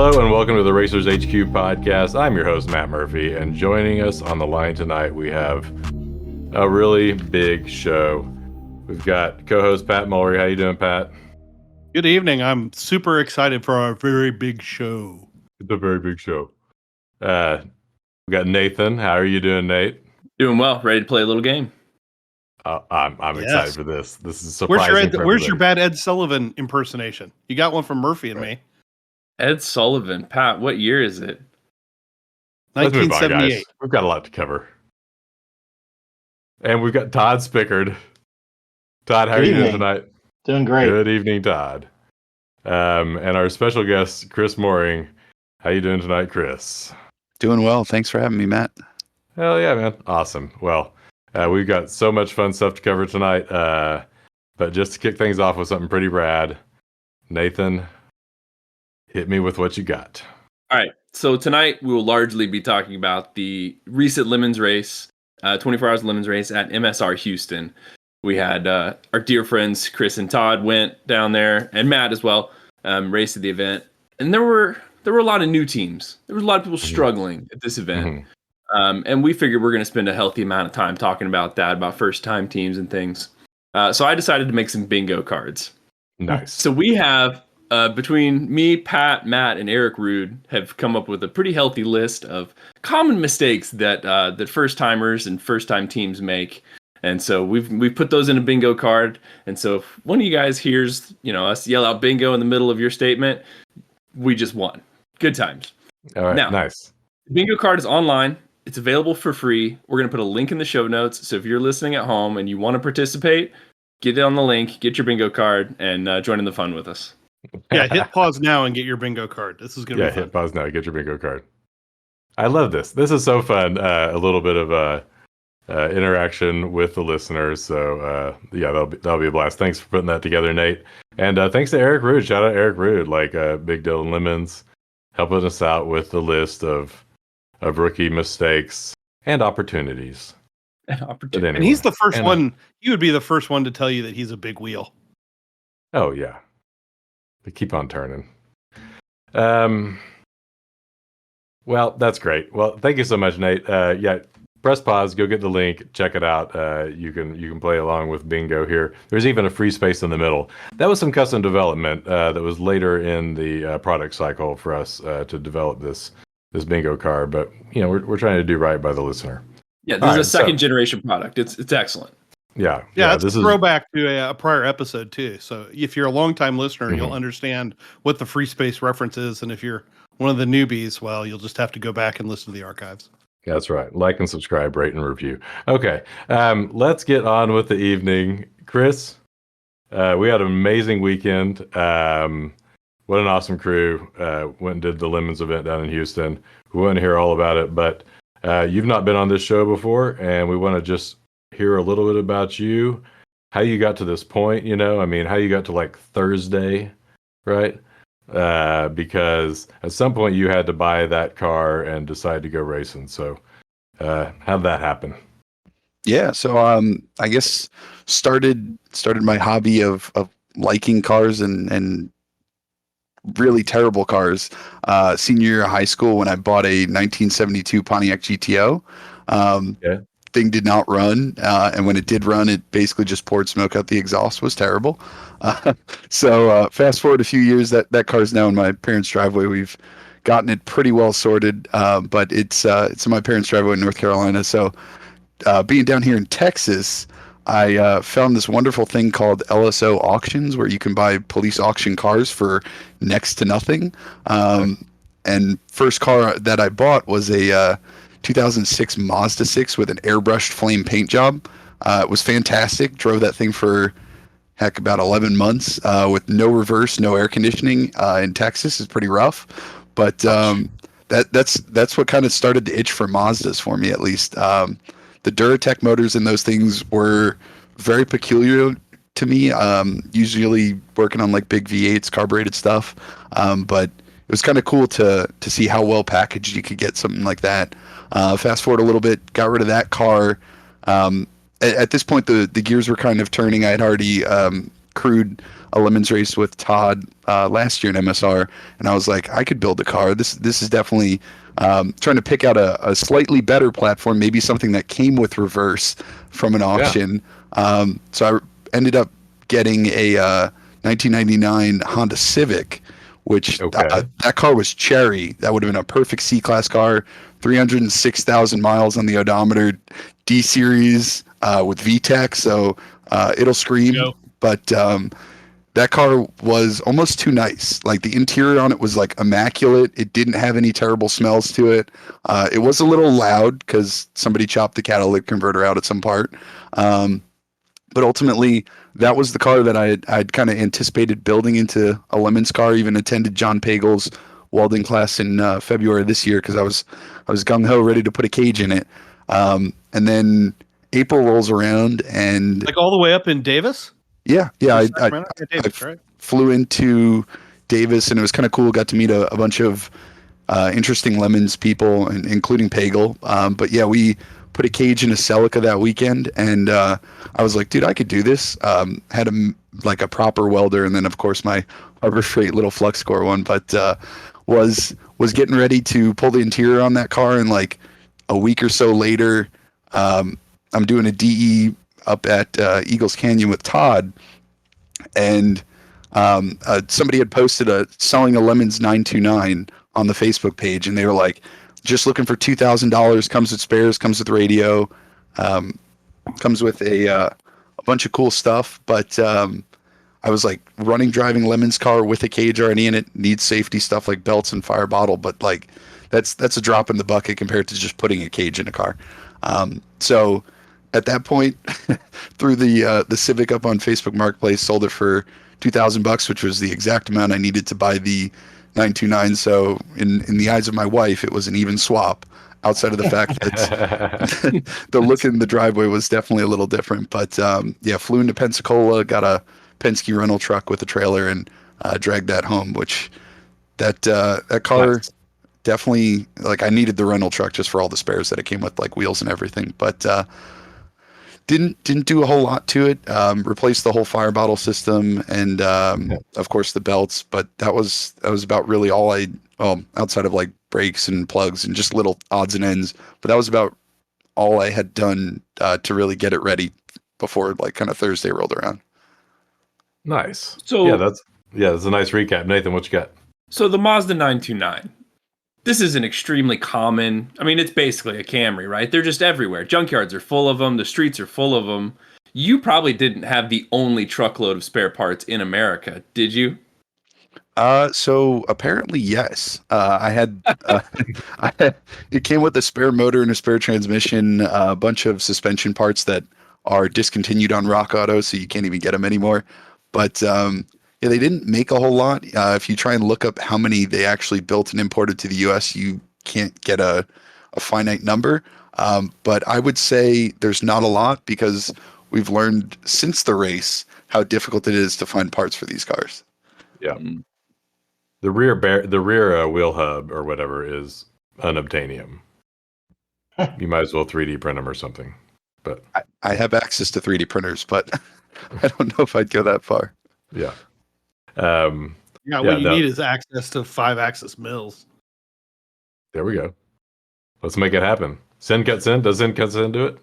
Hello and welcome to the Racers HQ podcast. I'm your host, Matt Murphy, and joining us on the line tonight, we have a really big show. We've got co-host Pat Moehring. How you doing, Pat? Good evening. I'm super excited for our very big show. It's a very big show. We got Nathan. How are you doing, Nate? Doing well. Ready to play a little game. I'm excited for this. This is surprising. Where's your bad Ed Sullivan impersonation? You got one from Murphy and me. Ed Sullivan. Pat, what year is it? 1978. We've got a lot to cover. And we've got Todd Spickard. Todd, how are you doing tonight? Doing great. Good evening, Todd. And our special guest, Chris Moehring. How you doing tonight, Chris? Doing well. Thanks for having me, Matt. Hell yeah, man. Awesome. Well, we've got so much fun stuff to cover tonight. But just to kick things off with something pretty rad, Nathan, hit me with what you got. All right. So tonight we will largely be talking about the recent Lemons race, 24 Hours Lemons race at MSR Houston. We had our dear friends Chris and Todd went down there, and Matt as well, raced at the event. And there were a lot of new teams. There was a lot of people struggling at this event. And we figured we're going to spend a healthy amount of time talking about that, about first-time teams and things. So I decided to make some bingo cards. Nice. So we have, between me, Pat, Matt, and Eric Rude, have come up with a pretty healthy list of common mistakes that that first-timers and first-time teams make. And so we've put those in a bingo card. And so if one of you guys hears, us yell out bingo in the middle of your statement, we just won. Good times. All right, now, nice. The bingo card is online. It's available for free. We're going to put a link in the show notes. So if you're listening at home and you want to participate, get it on the link, get your bingo card, and join in the fun with us. Yeah, hit pause now and get your bingo card. This is going to be fun. Hit pause now, get your bingo card. I love this. This is so fun. A little bit of interaction with the listeners. So that'll be a blast. Thanks for putting that together, Nate. And thanks to Eric Rude. Shout out Eric Rude, Big Dylan Lemons, helping us out with the list of rookie mistakes and opportunities. And he's the first one. He would be the first one to tell you that he's a big wheel. Oh yeah, they keep on turning. Well, that's great. Well, thank you so much, Nate. Press pause, go get the link, check it out. You can play along with bingo here. There's even a free space in the middle. That was some custom development that was later in the product cycle for us to develop this bingo card. But we're trying to do right by the listener. Yeah, this is a second generation product. It's excellent. Yeah. It's a throwback to a prior episode too. So if you're a longtime listener, you'll understand what the free space reference is, and if you're one of the newbies, well, you'll just have to go back and listen to the archives. That's right. Like and subscribe, rate and review. Okay, let's get on with the evening. Chris, we had an amazing weekend. What an awesome crew. Went and did the Lemons event down in Houston. We want to hear all about it, but you've not been on this show before, and we want to just hear a little bit about you, how you got to this point, how you got to Thursday, right? Because at some point you had to buy that car and decide to go racing. So how'd that happen? Yeah, so I guess started my hobby of liking cars and really terrible cars senior year of high school when I bought a 1972 Pontiac GTO. Thing did not run, and when it did run, it basically just poured smoke out the exhaust. Was terrible. So fast forward a few years, that car's now in my parents' driveway. We've gotten it pretty well sorted, but it's in my parents' driveway in North Carolina. So being down here in Texas, I found this wonderful thing called LSO auctions, where you can buy police auction cars for next to nothing. And first car that I bought was a 2006 Mazda 6 with an airbrushed flame paint job. It was fantastic. Drove that thing for about 11 months with no reverse, no air conditioning in Texas. Is pretty rough, but that's what kind of started the itch for Mazdas for me, at least. The Duratec motors in those things were very peculiar to me. Usually working on big V8s, carbureted stuff, but it was kind of cool to see how well packaged you could get something like that. Fast forward a little bit, got rid of that car. At this point, the gears were kind of turning. I had already crewed a Lemons race with Todd last year in MSR, and I was like, I could build a car. This is definitely trying to pick out a slightly better platform, maybe something that came with reverse from an auction. So I ended up getting a 1999 Honda Civic, which that car was cherry. That would have been a perfect C-Class car. 306,000 miles on the odometer, D series with VTEC, so it'll scream. But that car was almost too nice. Like the interior on it was like immaculate. It didn't have any terrible smells to it. It was a little loud because somebody chopped the catalytic converter out at some part. But ultimately, that was the car that I'd kind of anticipated building into a Lemons car. Even attended John Pagel's welding class in February this year because I was gung ho ready to put a cage in it. And then April rolls around and like all the way up in Davis. Yeah. I flew into Davis and it was kind of cool. Got to meet a bunch of interesting Lemons people, and including Pagel. But yeah, we put a cage in a Celica that weekend, and I was like, dude, I could do this. Had a proper welder, and then of course my Harbor Freight little flux core one, but was getting ready to pull the interior on that car, and like a week or so later, I'm doing a DE up at Eagles Canyon with Todd, and somebody had posted selling a Lemons 929 on the Facebook page, and they were like, just looking for $2,000, comes with spares, comes with radio, comes with a bunch of cool stuff. But I was like driving Lemons car with a cage already in it, needs safety stuff like belts and fire bottle, but like that's a drop in the bucket compared to just putting a cage in a car. So at that point, threw the Civic up on Facebook Marketplace, sold it for $2,000, which was the exact amount I needed to buy the 929. So in the eyes of my wife, it was an even swap, outside of the fact that the look in the driveway was definitely a little different. But yeah, flew into Pensacola, got a Penske rental truck with a trailer, and dragged that home, which that car nice. Definitely, like, I needed the rental truck just for all the spares that it came with, like wheels and everything. But didn't do a whole lot to it. Replaced the whole fire bottle system and of course the belts, but that was about really all outside of like brakes and plugs and just little odds and ends, but that was about all I had done to really get it ready before like kind of Thursday rolled around. Nice. So that's a nice recap. Nathan, what you got? So the Mazda 929. This is an extremely common, I mean, it's basically a Camry, right? They're just everywhere. Junkyards are full of them. The streets are full of them. You probably didn't have the only truckload of spare parts in America, did you? So apparently, yes. I had, it came with a spare motor and a spare transmission, a bunch of suspension parts that are discontinued on Rock Auto, so you can't even get them anymore. But yeah, they didn't make a whole lot. If you try and look up how many they actually built and imported to the U.S., you can't get a finite number. But I would say there's not a lot because we've learned since the race how difficult it is to find parts for these cars. Yeah. The rear wheel hub or whatever is unobtainium. You might as well 3D print them or something. But I have access to 3D printers, but I don't know if I'd go that far. Yeah. What you need is access to 5-axis mills. There we go. Let's make it happen. Sin cuts in. Does Sin cuts in do it?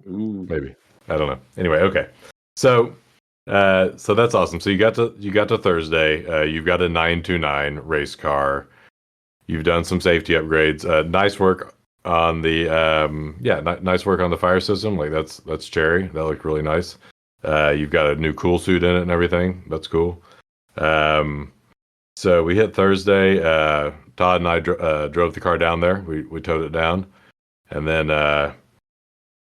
Ooh. Maybe. I don't know. Anyway, okay. So that's awesome. So you got to Thursday. You've got a 929 race car. You've done some safety upgrades. Nice work on the nice work on the fire system. Like that's cherry. That looked really nice. You've got a new cool suit in it and everything. That's cool. So we hit Thursday. Todd and I drove the car down there. We towed it down, and then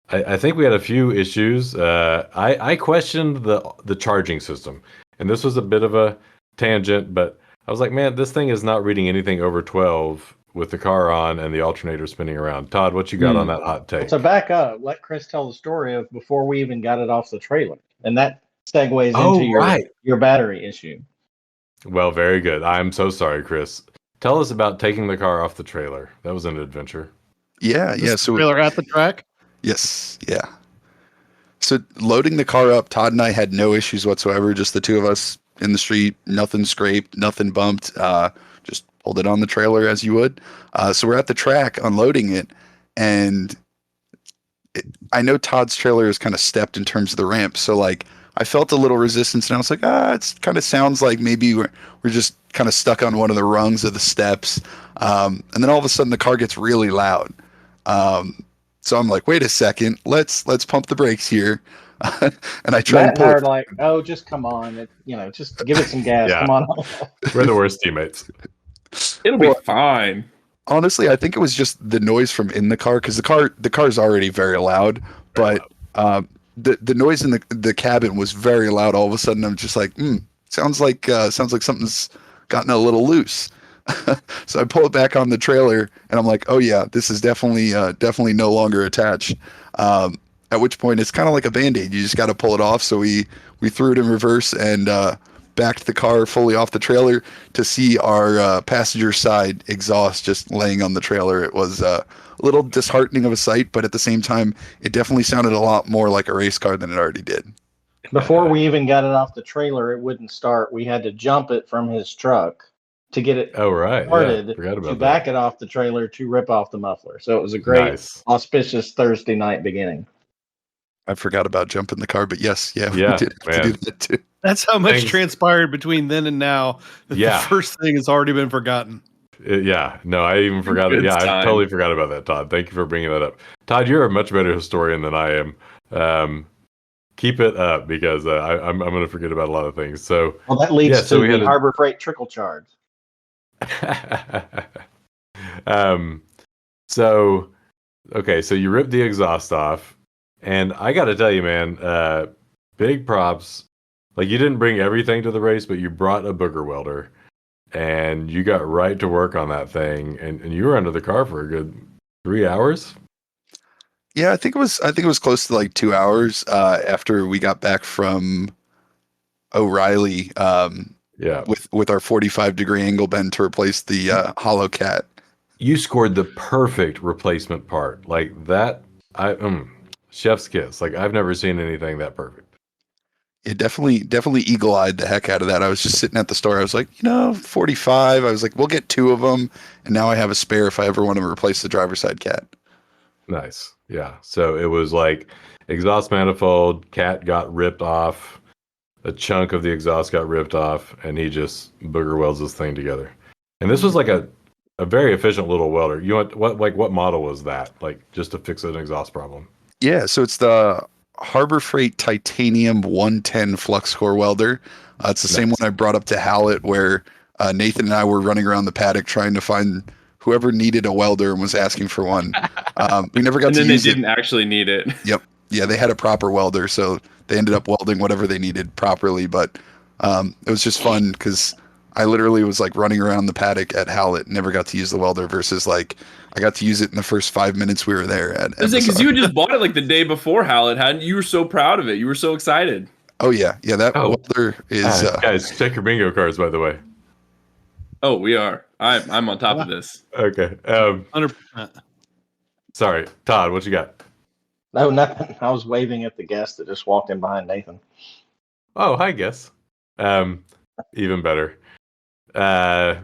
I think we had a few issues. I questioned the charging system, and this was a bit of a tangent, but I was like, man, this thing is not reading anything over 12 with the car on and the alternator spinning around. Todd, what you got on that hot take? So back up, let Chris tell the story of before we even got it off the trailer, and that segues into your battery issue. Well, very good. I'm so sorry, Chris. Tell us about taking the car off the trailer. That was an adventure. Yeah. So trailer at the track? Yes. Yeah. So loading the car up, Todd and I had no issues whatsoever. Just the two of us in the street, nothing scraped, nothing bumped. Just pulled it on the trailer as you would. So we're at the track unloading it, and I know Todd's trailer is kind of stepped in terms of the ramp. So like I felt a little resistance, and I was like, it kind of sounds like maybe we're just kind of stuck on one of the rungs of the steps. And then all of a sudden the car gets really loud. So I'm like, wait a second, let's pump the brakes here. And I try Matt and pull and I are it. like, oh, just come on. Just give it some gas. Yeah. Come on. We're the worst teammates. It'll be fine. Honestly, I think it was just the noise from in the car, because the car's already very loud, but the noise in the cabin was very loud. All of a sudden, I'm just like, sounds like something's gotten a little loose. So I pull it back on the trailer, and I'm like, oh yeah, this is definitely no longer attached. At which point, it's kind of like a Band-Aid. You just got to pull it off. So we threw it in reverse and backed the car fully off the trailer to see our passenger side exhaust just laying on the trailer. It was a little disheartening of a sight, but at the same time, it definitely sounded a lot more like a race car than it already did. Before we even got it off the trailer, it wouldn't start. We had to jump it from his truck to get it started, Forgot about to back it off the trailer to rip off the muffler. So it was a great, auspicious Thursday night beginning. I forgot about jumping the car, but yes, we did have to do that too. That's how much transpired between then and now. That the first thing has already been forgotten. I even forgot it. Yeah, I totally forgot about that, Todd. Thank you for bringing that up. Todd, you're a much better historian than I am. Keep it up, because I'm going to forget about a lot of things. So, well, that leads to the Harbor Freight trickle charge. So you ripped the exhaust off, and I got to tell you, man, big props. Like, you didn't bring everything to the race, but you brought a booger welder, and you got right to work on that thing, and you were under the car for a good 3 hours. Yeah, I think it was close to like 2 hours after we got back from O'Reilly. With our 45-degree angle bend to replace the hollow cat. You scored the perfect replacement part, like that. Chef's kiss. Like, I've never seen anything that perfect. It definitely eagle-eyed the heck out of that. I was just sitting at the store. I was like, 45. I was like, we'll get 2 of them, and now I have a spare if I ever want to replace the driver's side cat. Nice. Yeah. So it was like exhaust manifold, cat got ripped off, a chunk of the exhaust got ripped off, and he just booger welds this thing together. And this was like a very efficient little welder. You want what model was that? Like, just to fix an exhaust problem? Yeah. So it's the Harbor Freight Titanium 110 flux core welder. It's the same one I brought up to Hallett, where Nathan and I were running around the paddock trying to find whoever needed a welder and was asking for one. We never got to use it. And then they didn't actually need it. Yep. Yeah, they had a proper welder, so they ended up welding whatever they needed properly. But it was just fun because I literally was like running around the paddock at Hallett, never got to use the welder, versus like I got to use it in the first 5 minutes we were there. Because you had just bought it like the day before Hallett, hadn't you? You were so proud of it. You were so excited. Oh yeah, that welder is. Guys, check your bingo cards, by the way. Oh, we are. I'm on top of this. Okay. 100%. Sorry, Todd, what you got? No, nothing. I was waving at the guest that just walked in behind Nathan. Oh, hi, guess. Even better. All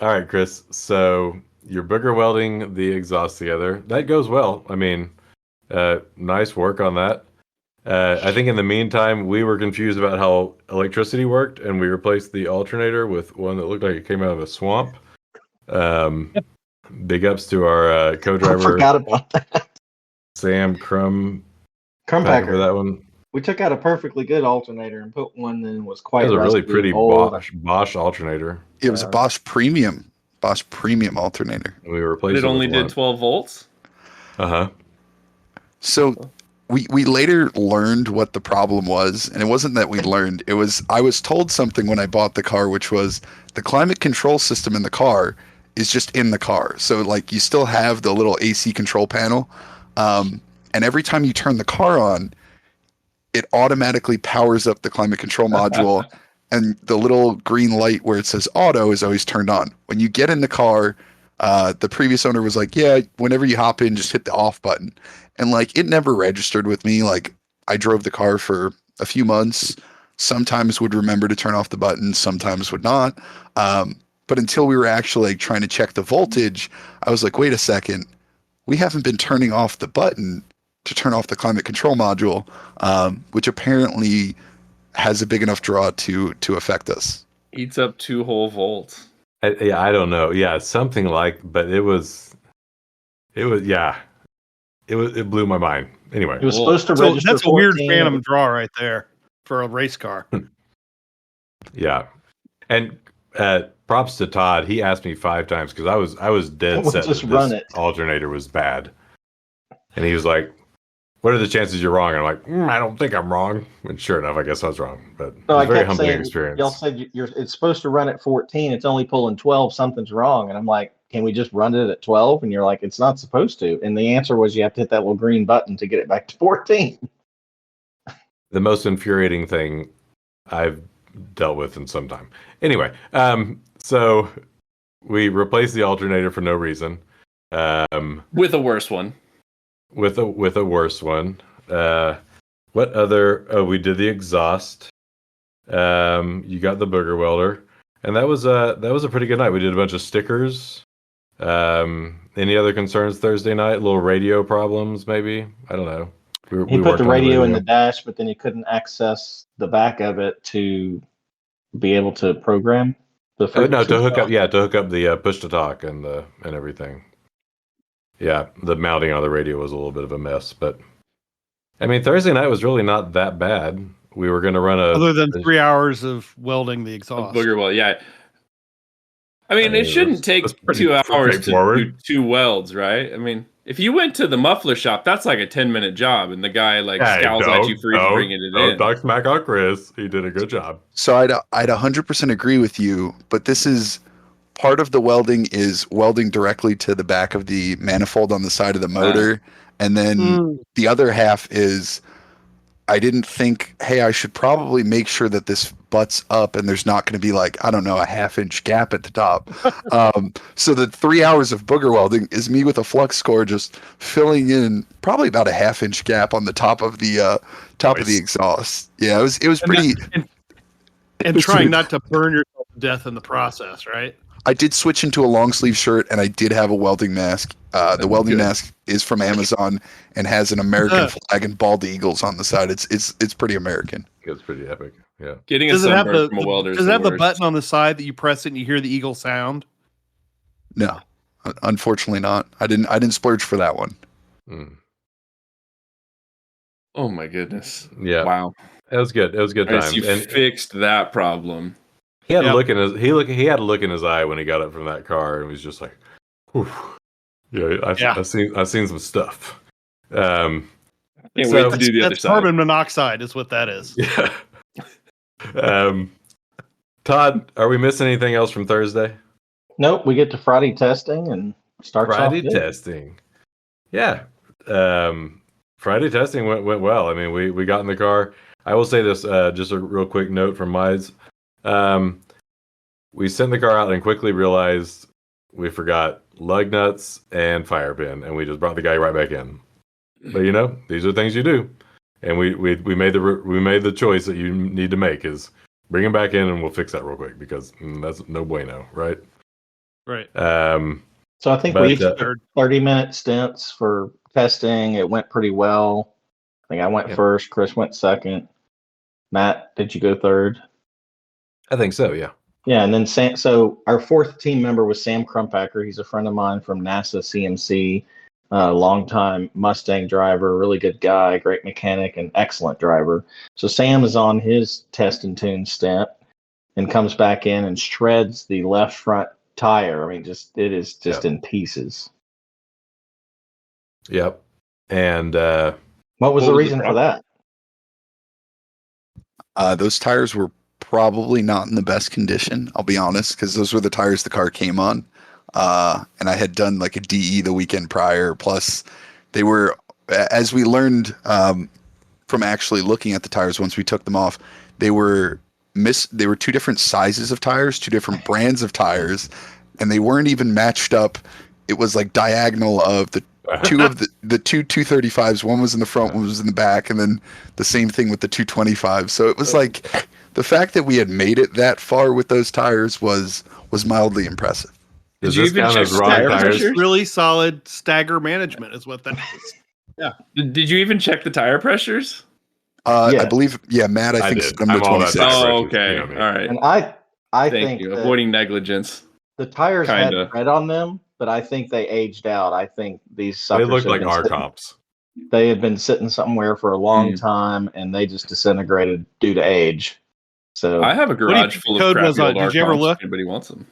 right, Chris. So you're booger welding the exhaust together. That goes well. I mean, nice work on that. I think in the meantime, we were confused about how electricity worked, and we replaced the alternator with one that looked like it came out of a swamp. Big ups to our co-driver. I forgot about that. Sam Crumpacker for that one. We took out a perfectly good alternator and put one that was quite. It was a really pretty Bosch alternator. It was a Bosch Premium alternator. We replaced it only did 12 volts. So we later learned what the problem was, and it wasn't that we learned. It was I was told something when I bought the car, which was the climate control system in the car is just in the car. So like you still have the little AC control panel, and every time you turn the car on, it automatically powers up the climate control module, and the little green light where it says auto is always turned on. When you get in the car, the previous owner was like, yeah, whenever you hop in, just hit the off button. And like, it never registered with me. Like, I drove the car for a few months. sometimes would remember to turn off the button, sometimes would not. But until we were actually like, trying to check the voltage, I was like, wait a second, we haven't been turning off the button to turn off the climate control module, which apparently has a big enough draw to affect us. Eats up 2 whole volts. I don't know. Yeah, something like, but it blew my mind. Anyway, It was supposed to So register. that's a weird 14. phantom draw right there for a race car. yeah, and props to Todd. He asked me 5 times because I was dead We'll set just that run this it. alternator was bad, and he was like, "What are the chances you're wrong?" And I'm like, "I don't think I'm wrong." And sure enough, I guess I was wrong. But it So was I a very kept humbling saying, experience. y'all said it's supposed to run at 14. It's only pulling 12. Something's wrong. And I'm like, can we just run it at 12? And you're like, it's not supposed to. And the answer was you have to hit that little green button to get it back to 14. The most infuriating thing I've dealt with in some time. Anyway, so we replaced the alternator for no reason. With a worse one. With a worse one. What other? Oh, we did the exhaust. You got the booger welder, and that was a pretty good night. We did a bunch of stickers. Any other concerns Thursday night? Little radio problems, maybe. I don't know. He put the radio in the dash, but then he couldn't access the back of it to be able to program the frequency. To hook up the push to talk and everything. Yeah, the mounting on the radio was a little bit of a mess, but I mean Thursday night was really not that bad. We were going to run other than 3 hours of welding the exhaust. Booger weld, yeah. I mean, it shouldn't take 2 hours to do 2 welds, right? I mean, if you went to the muffler shop, that's like a 10-minute job, and the guy scowls at you for even bringing it in. Talk smack on Chris. He did a good job. So I'd 100% agree with you, but this is part of the welding is welding directly to the back of the manifold on the side of the motor, and then the other half is I didn't think, hey, I should probably make sure that this butts up and there's not going to be like, I don't know, a 1/2-inch gap at the top. So the 3 hours of booger welding is me with a flux core just filling in probably about a 1/2-inch gap on the top of the of the exhaust. Yeah, it was pretty. And trying not to burn yourself to death in the process, right? I did switch into a long sleeve shirt and I did have a welding mask. The welding mask is from Amazon and has an American flag and bald eagles on the side. It's pretty American. It's pretty epic. Yeah. Getting a sunburn from a welder. Does it have the button on the side that you press it and you hear the eagle sound? No, unfortunately not. I didn't splurge for that one. Oh my goodness. Yeah. Wow. It was good. It was good times. You fixed that problem. He had a look in his eye when he got up from that car and was just like, whew. I've seen some stuff. Can't wait to do the other side. Carbon monoxide is what that is. Yeah. Todd, are we missing anything else from Thursday? Nope. We get to Friday testing and start Friday testing. Yeah. Friday testing went well. I mean, we got in the car. I will say this, just a real quick note from Mize. We sent the car out and quickly realized we forgot lug nuts and fire pin, and we just brought the guy right back in. But these are things you do, and we made the choice that you need to make is bring him back in, and we'll fix that real quick because that's no bueno, right? Right. So I think we took 30-minute stints for testing. It went pretty well. I think I went first. Chris went second. Matt, did you go third? I think so, yeah. Yeah, and then so our fourth team member was Sam Crumpacker. He's a friend of mine from NASA CMC, longtime Mustang driver, really good guy, great mechanic, and excellent driver. So Sam is on his test and tune stint and comes back in and shreds the left front tire. I mean, it is just in pieces. Yep. And what was the reason for that? Those tires were probably not in the best condition, I'll be honest, because those were the tires the car came on. And I had done like a DE the weekend prior. Plus, they were, as we learned from actually looking at the tires once we took them off, they were two different sizes of tires, two different brands of tires, and they weren't even matched up. It was like diagonal of the two of the two 235s. One was in the front, one was in the back, and then the same thing with the 225. So it was like the fact that we had made it that far with those tires was mildly impressive. Does Did you this even count check as the wrong tire tires? pressure? Really solid stagger management is what that is. Did you even check the tire pressures? I Yes. believe, Matt, I think did. number I'm all about 26. tire Oh, pressures, okay. you know me. All right. And I Thank think you. that Avoiding negligence. the tires Kinda. had tread on them, but I think they aged out. I think these They suckers look had like been our sitting- comps. They had been sitting somewhere for a long Mm. time, and they just disintegrated due to age. So I have a do you garage think full the of code crappy was on- old did you ever R-comps look? if anybody wants them.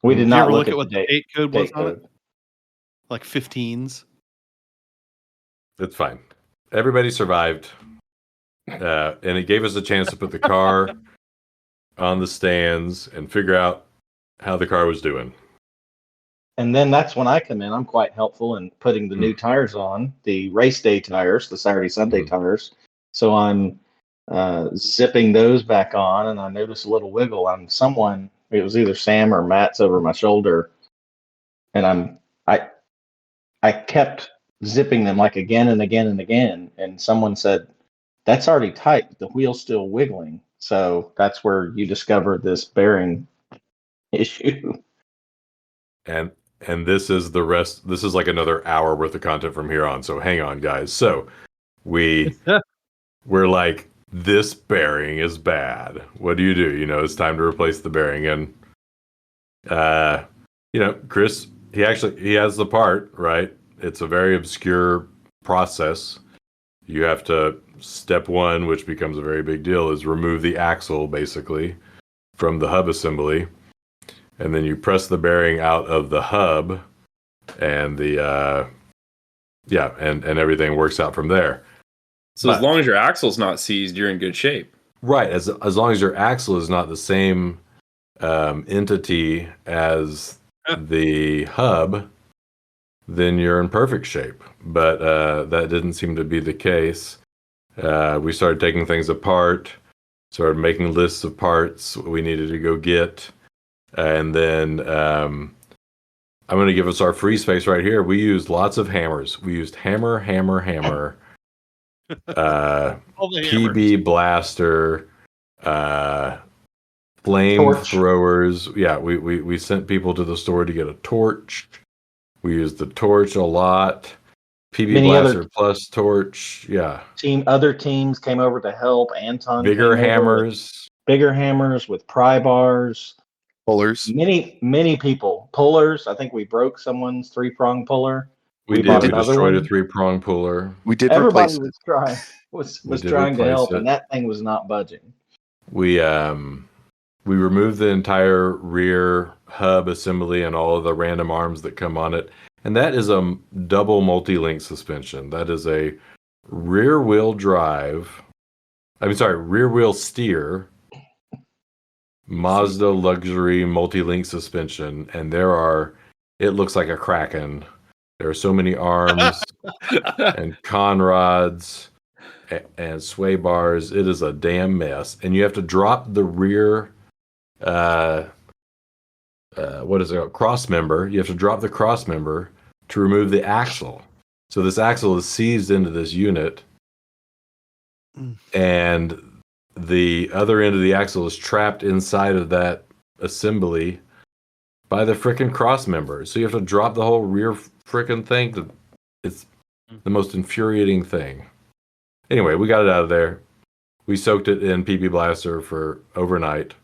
we did Did you not ever look look at what the date date code was date on code. it? Like 15s. It's fine. Everybody survived. And it gave us a chance to put the car on the stands and figure out how the car was doing. And then that's when I come in. I'm quite helpful in putting the new tires on, the race day tires, the Saturday, Sunday tires. So I'm zipping those back on, and I notice a little wiggle on someone. It was either Sam or Matt's over my shoulder, and I kept zipping them like again and again and again. And someone said, "That's already tight, but the wheel's still wiggling." So that's where you discovered this bearing issue. And this is the rest. This is like another hour worth of content from here on. So hang on, guys. So we're like, this bearing is bad. What do? You know, it's time to replace the bearing. And Chris, he has the part, right? It's a very obscure process. You have to, step one, which becomes a very big deal, is remove the axle basically from the hub assembly. And then you press the bearing out of the hub, and and everything works out from there. So as long as your axle's not seized, you're in good shape. Right, as long as your axle is not the same entity as the hub, then you're in perfect shape. But that didn't seem to be the case. We started taking things apart, started making lists of parts we needed to go get. And then I'm going to give us our free space right here. We used lots of hammers. We used hammer, PB blaster, flamethrowers. Yeah, we sent people to the store to get a torch. We used the torch a lot. PB blaster plus torch. Yeah. Other teams came over to help. Anton. Bigger hammers with pry bars. Pullers. Many people. Pullers. I think we broke someone's 3-prong puller. We destroyed a 3-prong puller. We did Everybody replace it. was trying to help, and that thing was not budging. We removed the entire rear hub assembly and all of the random arms that come on it. And that is a double multi-link suspension. That is a rear wheel steer Mazda luxury multi-link suspension. And it looks like a Kraken. There are so many arms and conrods and sway bars. It is a damn mess. And you have to drop the rear cross member. You have to drop the cross member to remove the axle. So this axle is seized into this unit, and the other end of the axle is trapped inside of that assembly by the frickin' cross member. So you have to drop the whole rear frickin' thing. It's the most infuriating thing. Anyway, we got it out of there. We soaked it in PB Blaster for overnight.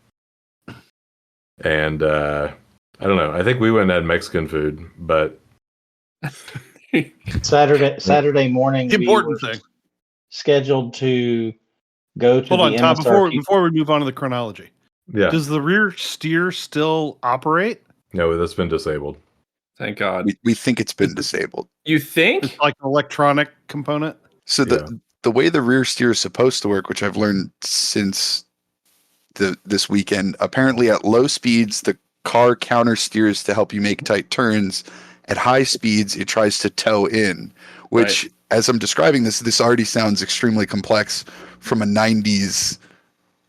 And I don't know. I think we went and had Mexican food, but Saturday morning, The important thing. scheduled to go to Hold on, the Todd. MSRQ. Before we move on to the chronology, yeah. does the rear steer still operate? No, that's been disabled. Thank God. We think it's been disabled. You think? It's like an electronic component. So the way the rear steer is supposed to work, which I've learned since this weekend, apparently at low speeds the car counter steers to help you make tight turns. At high speeds, it tries to tow in, which, as I'm describing this already sounds extremely complex from a 90s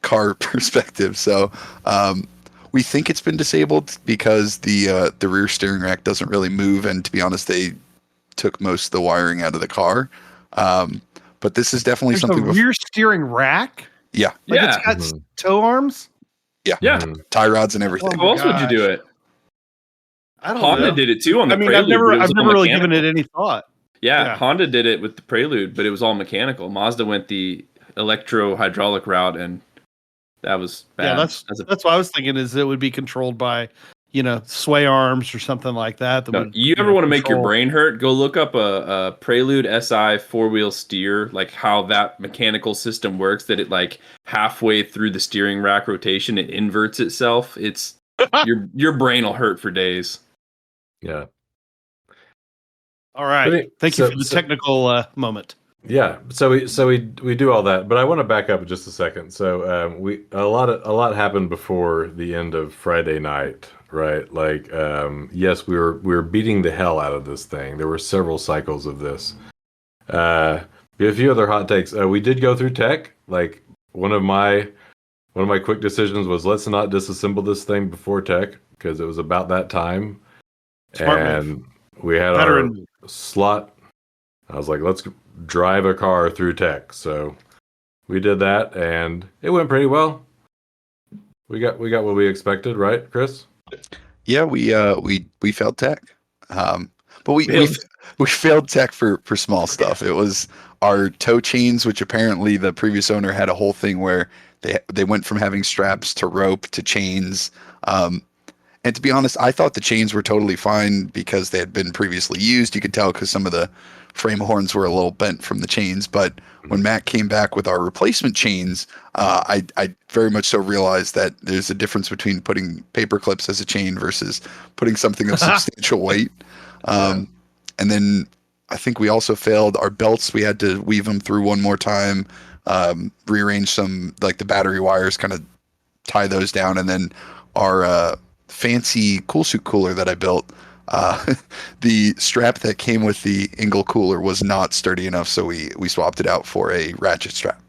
car perspective. So we think it's been disabled because the rear steering rack doesn't really move, and to be honest, they took most of the wiring out of the car. But this is definitely There's something. a rear steering rack? Yeah. Like Yeah. it's got tow arms. Yeah. Yeah. Tie rods and everything. How else would you do gosh. it? I don't Honda know. did it too on the I mean, Prelude. but it was I've all never really given mechanical. it any thought. Yeah, Yeah. Honda did it with the Prelude, but it was all mechanical. Mazda went the electro-hydraulic route, and that was bad. Yeah, that's what I was thinking. Is it would be controlled by, sway arms or something like that. No, would, you ever want to make your control- brain hurt? Go look up a Prelude SI four-wheel steer, like how that mechanical system works. That it like halfway through the steering rack rotation, it inverts itself. It's your brain will hurt for days. Yeah. All right. But Thank you for the technical moment. Yeah, so we do all that, but I want to back up just a second. So a lot happened before the end of Friday night, right? Like yes, we were beating the hell out of this thing. There were several cycles of this. We had a few other hot takes. We did go through tech. Like one of my quick decisions was let's not disassemble this thing before tech because it was about that time, Smart move. we had Veteran our slot. I was like, let's drive a car through tech. So we did that, and it went pretty well. We got what we expected, right, Chris? Yeah, we failed tech, but we failed tech for small stuff. It was our tow chains, which apparently the previous owner had a whole thing where they went from having straps to rope to chains. And to be honest, I thought the chains were totally fine because they had been previously used. You could tell because some of the frame horns were a little bent from the chains. But when Matt came back with our replacement chains, I very much so realized that there's a difference between putting paper clips as a chain versus putting something of substantial weight. And then I think we also failed our belts. We had to weave them through one more time, rearrange some, like the battery wires, kind of tie those down. And then our fancy cool suit cooler that I built, the strap that came with the Engel cooler was not sturdy enough, so we swapped it out for a ratchet strap.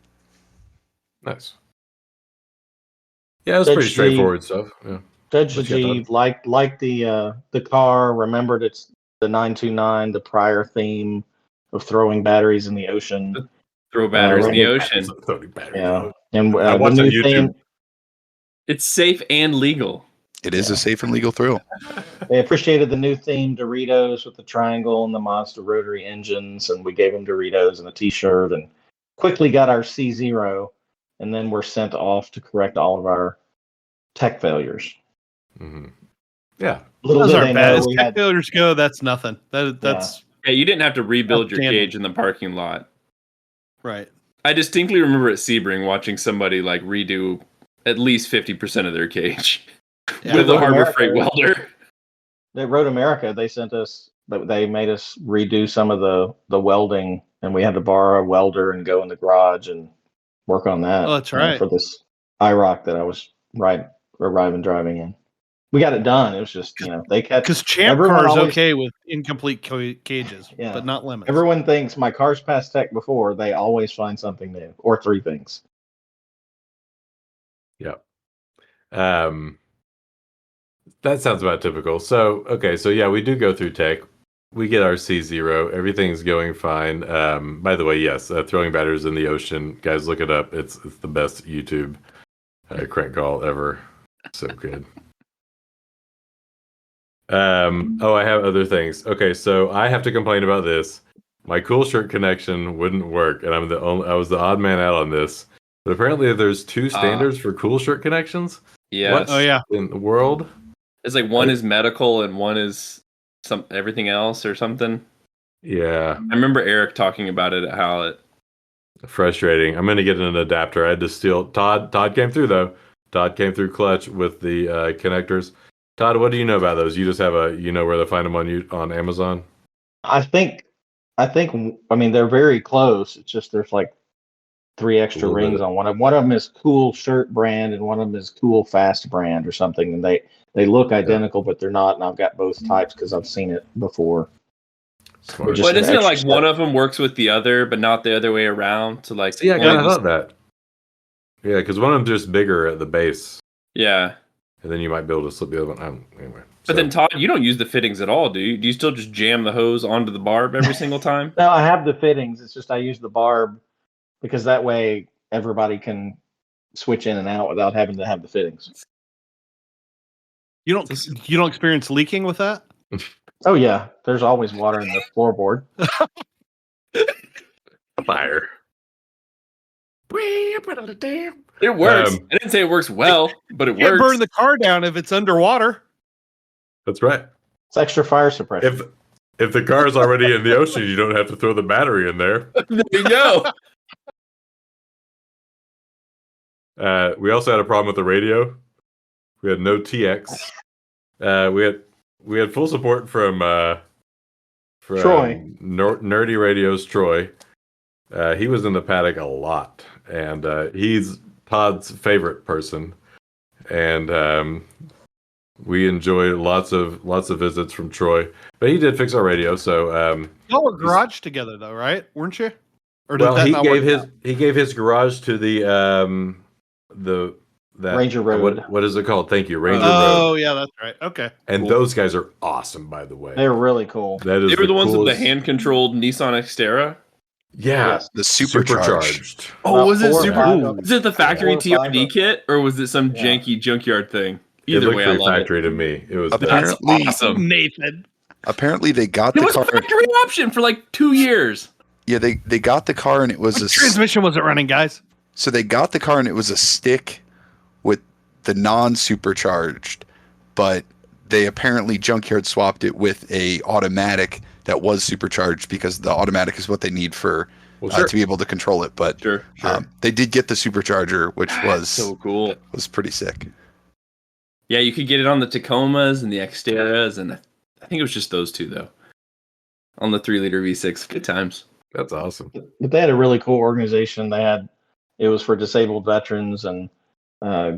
Nice. Yeah, it was pretty straightforward stuff. Yeah. Judge G liked the car, remembered it's the 929, the prior theme of throwing batteries in the ocean. Throw batteries in the ocean. Yeah, and I watched the on new YouTube. theme. It's safe and legal. It is a safe and legal thrill. They appreciated the new theme Doritos with the triangle and the Mazda rotary engines, and we gave them Doritos and a T-shirt, and quickly got our C0, and then we're sent off to correct all of our tech failures. Mm-hmm. Yeah, Those aren't bad. As tech failures go, that's nothing. That's you didn't have to rebuild your cage in the parking lot. Right. I distinctly remember at Sebring watching somebody like redo at least 50% of their cage with a Harbor Freight welder. At Road America, they made us redo some of the welding, and we had to borrow a welder and go in the garage and work on that. Oh, that's right. For this IROC that I was driving in. We got it done. It was just, they kept... Because Champ Car is okay with incomplete cages, but not limits. Everyone thinks my car's passed tech before. They always find something new, or three things. Yep. That sounds about typical. So, okay, so yeah, we do go through tech. We get our C0. Everything's going fine. By the way, yes, throwing batteries in the ocean. Guys, look it up. It's the best YouTube crank call ever. So good. I have other things. Okay, so I have to complain about this. My cool shirt connection wouldn't work, and I was the odd man out on this. But apparently there's two standards for cool shirt connections. Yes. What? Oh yeah. In the world? It's like one is medical and one is everything else or something. Yeah. I remember Eric talking about it, how it frustrating. I'm gonna get an adapter. I had to steal Todd came through though. Todd came through clutch with the connectors. Todd, what do you know about those? You just have where to find them on Amazon? I mean they're very close. It's just there's like 3 extra rings on one of them. One of them is Cool Shirt brand and one of them is Cool Fast brand or something. And they look identical, but they're not. And I've got both types because I've seen it before. But isn't it like one of them works with the other, but not the other way around? To like, yeah, I kind of thought that. Yeah, because one of them's just bigger at the base. Yeah. And then you might be able to slip the other one. Anyway. But then, Todd, you don't use the fittings at all, do you? Do you still just jam the hose onto the barb every single time? No, I have the fittings. It's just I use the barb because that way everybody can switch in and out without having to have the fittings. You don't experience leaking with that? Oh yeah, there's always water in the floorboard. Fire. It works. I didn't say it works well, but it You can't works. burn the car down if it's underwater. That's right. It's extra fire suppression. If the car is already in the ocean, you don't have to throw the battery in there. There you go. We also had a problem with the radio. We had no TX. We had full support from Troy. Nerdy Radio's Troy. He was in the paddock a lot, and he's Todd's favorite person. And we enjoyed lots of visits from Troy. But he did fix our radio, so Y'all were garage together though, right? Weren't you? Or did well, that he not gave work out? he gave his garage to the Ranger Road. What is it called? Thank you, Ranger Road. Oh yeah, that's right. Okay. And Cool. those guys are awesome, by the way. They're really cool. That is They were the ones with the coolest- hand-controlled Nissan Xterra. Yeah, Yes. The supercharged. Oh, About was it 4 or super? 5 of them. Is it the factory 4 or 5 TRD of- kit, or was it some Yeah. janky junkyard thing? it Either looked way, I pretty love factory to me. It was Apparently- it. That's awesome. Nathan. Apparently they got It the was a car. factory option for like 2 years. Yeah, they got the car and it was What transmission was it running, guys? so they got the car and it was a stick with the non-supercharged, but they apparently junkyard swapped it with a automatic that was supercharged because the automatic is what they need for sure. to be able to control it. But Sure. they did get the supercharger, which was So cool. was pretty sick. Yeah, you could get it on the Tacomas and the Xteras, and I think it was just those two though. On the 3-liter V6, good times. That's awesome. But they had a really cool organization. It was for disabled veterans and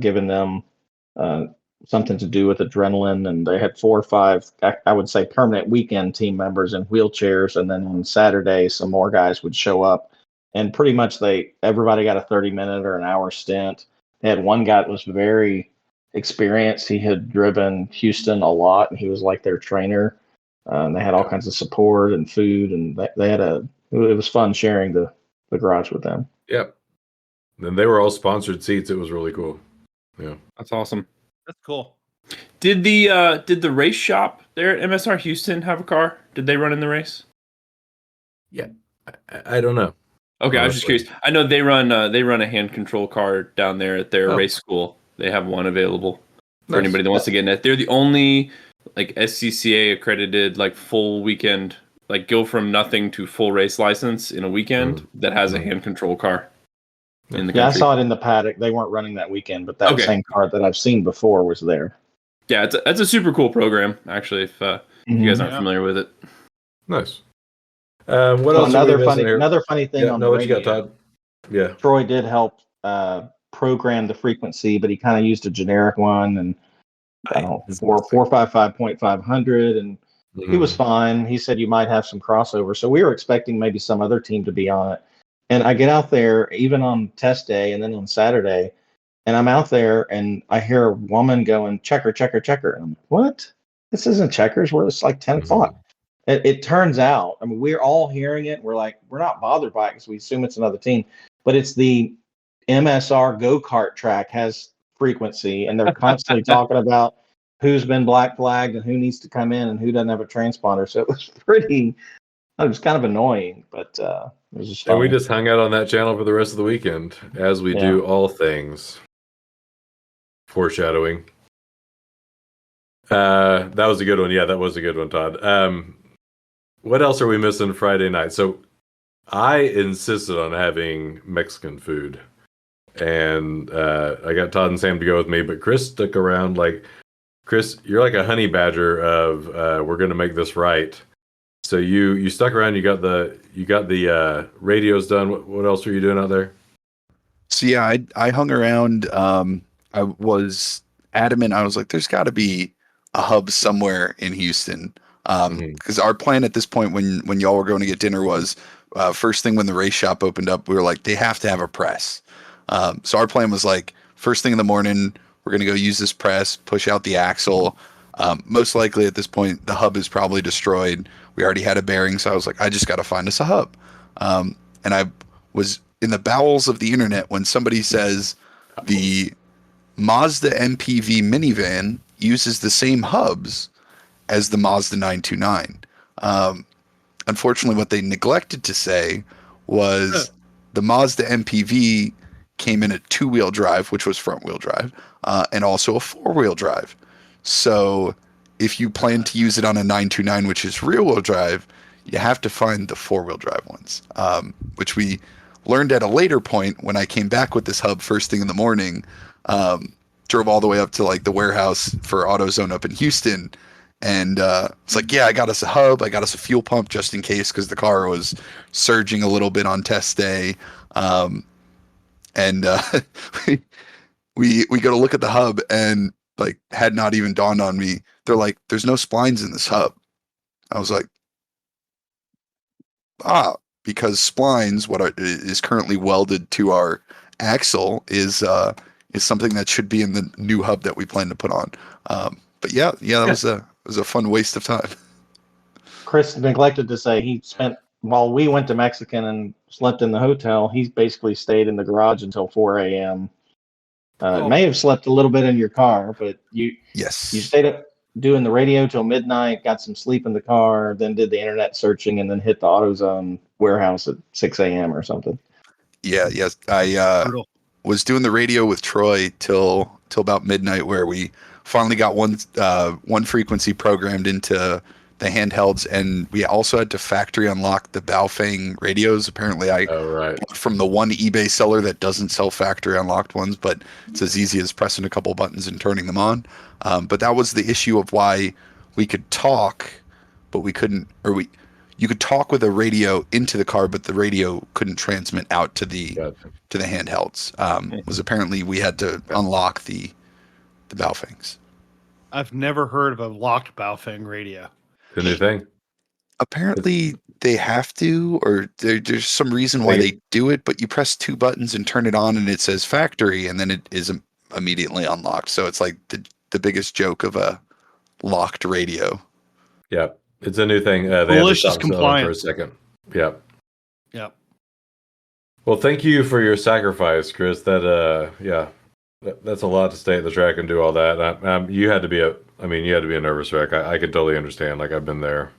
giving them something to do with adrenaline. And they had 4 or 5, I would say, permanent weekend team members in wheelchairs. And then on Saturday, some more guys would show up. And pretty much everybody got a 30-minute or an hour stint. They had one guy that was very experienced. He had driven Houston a lot, and he was like their trainer. They had all kinds of support and food, and they had it was fun sharing the garage with them. Yep. Then they were all sponsored seats. It was really cool. Yeah. That's awesome. That's cool. Did the race shop there at MSR Houston have a car? Did they run in the race? I don't know. Okay, I was just Honestly. curious. I know they run a hand control car down there at their Oh. race school. They have one available for Nice. anybody that wants to get in it. They're the only like SCCA accredited like full weekend, like go from nothing to full race license in a weekend that has a hand control car in the Yeah, I country. saw it in the paddock. They weren't running that weekend, but that Okay. same car that I've seen before was there. Yeah, it's a super cool program actually. If you guys aren't Yeah. familiar with it, Nice. What else? are we Another missing here? funny thing Yeah, on no, the what you radio. got, Todd? Yeah. Troy did help program the frequency, but he kind of used a generic one, and I don't know, 455.500, and he was fine. He said you might have some crossover, so we were expecting maybe some other team to be on it. And I get out there even on test day, and then on Saturday, and I'm out there, and I hear a woman going checker, checker, checker. And I'm like, what? This isn't checkers. It's like 10 o'clock. It turns out, I mean, we're all hearing it. We're like, we're not bothered by it because we assume it's another team, but it's the MSR go-kart track has frequency, and they're constantly talking about who's been black flagged and who needs to come in and who doesn't have a transponder. So it was it was kind of annoying, but it was just And we funny. just hung out on that channel for the rest of the weekend, as we do all things. Foreshadowing. That was a good one. Yeah, that was a good one, Todd. What else are we missing Friday night? So I insisted on having Mexican food. And I got Todd and Sam to go with me, but Chris stuck around. Like, Chris, you're like a honey badger of we're going to make this right. So you stuck around. You got the radios done. What else were you doing out there? So yeah, I hung around. I was adamant. I was like, there's got to be a hub somewhere in Houston. Because our plan at this point, when y'all were going to get dinner, was first thing when the race shop opened up, we were like, they have to have a press. So our plan was like, first thing in the morning, we're going to go use this press, push out the axle. Most likely at this point, the hub is probably destroyed. We already had a bearing, so I was like, I just got to find us a hub. And I was in the bowels of the internet when somebody says, The Mazda MPV minivan uses the same hubs as the Mazda 929. Unfortunately, what they neglected to say was the Mazda MPV came in a two-wheel drive, which was front-wheel drive, and also a four-wheel drive. So if you plan to use it on a 929, which is rear-wheel drive, you have to find the four-wheel drive ones, which we learned at a later point when I came back with this hub first thing in the morning. Drove all the way up to like the warehouse for AutoZone up in Houston. And it's like, yeah, I got us a hub. I got us a fuel pump just in case because the car was surging a little bit on test day. And we go to look at the hub and like had not even dawned on me. They're like, there's no splines in this hub. I was like, because splines, is currently welded to our axle is something that should be in the new hub that we plan to put on. But yeah, that was a fun waste of time. Chris neglected to say he spent, while we went to Mexican and slept in the hotel, he basically stayed in the garage until 4 a.m. May have slept a little bit in your car, but you stayed up doing the radio till midnight, got some sleep in the car, then did the internet searching, and then hit the AutoZone warehouse at 6 a.m. or something. Yes. I was doing the radio with Troy till about midnight, where we finally got one frequency programmed into the handhelds, and we also had to factory unlock the Baofeng radios. Apparently, I bought from the one eBay seller that doesn't sell factory unlocked ones, but it's as easy as pressing a couple buttons and turning them on. But that was the issue of why we could talk, but we couldn't, you could talk with a radio into the car, but the radio couldn't transmit out to the handhelds. Was apparently we had to unlock the Baofengs. I've never heard of a locked Baofeng radio. The new thing. Apparently they have to, or there's some reason why they do it, but you press two buttons and turn it on and it says factory, and then it is immediately unlocked. So it's like the biggest joke of a locked radio. Yeah, it's a new thing. They Malicious had to stop compliance for a second. Yep. Well, thank you for your sacrifice, Chris. That's a lot to stay at the track and do all that. You had to be a nervous wreck. I could totally understand. Like, I've been there.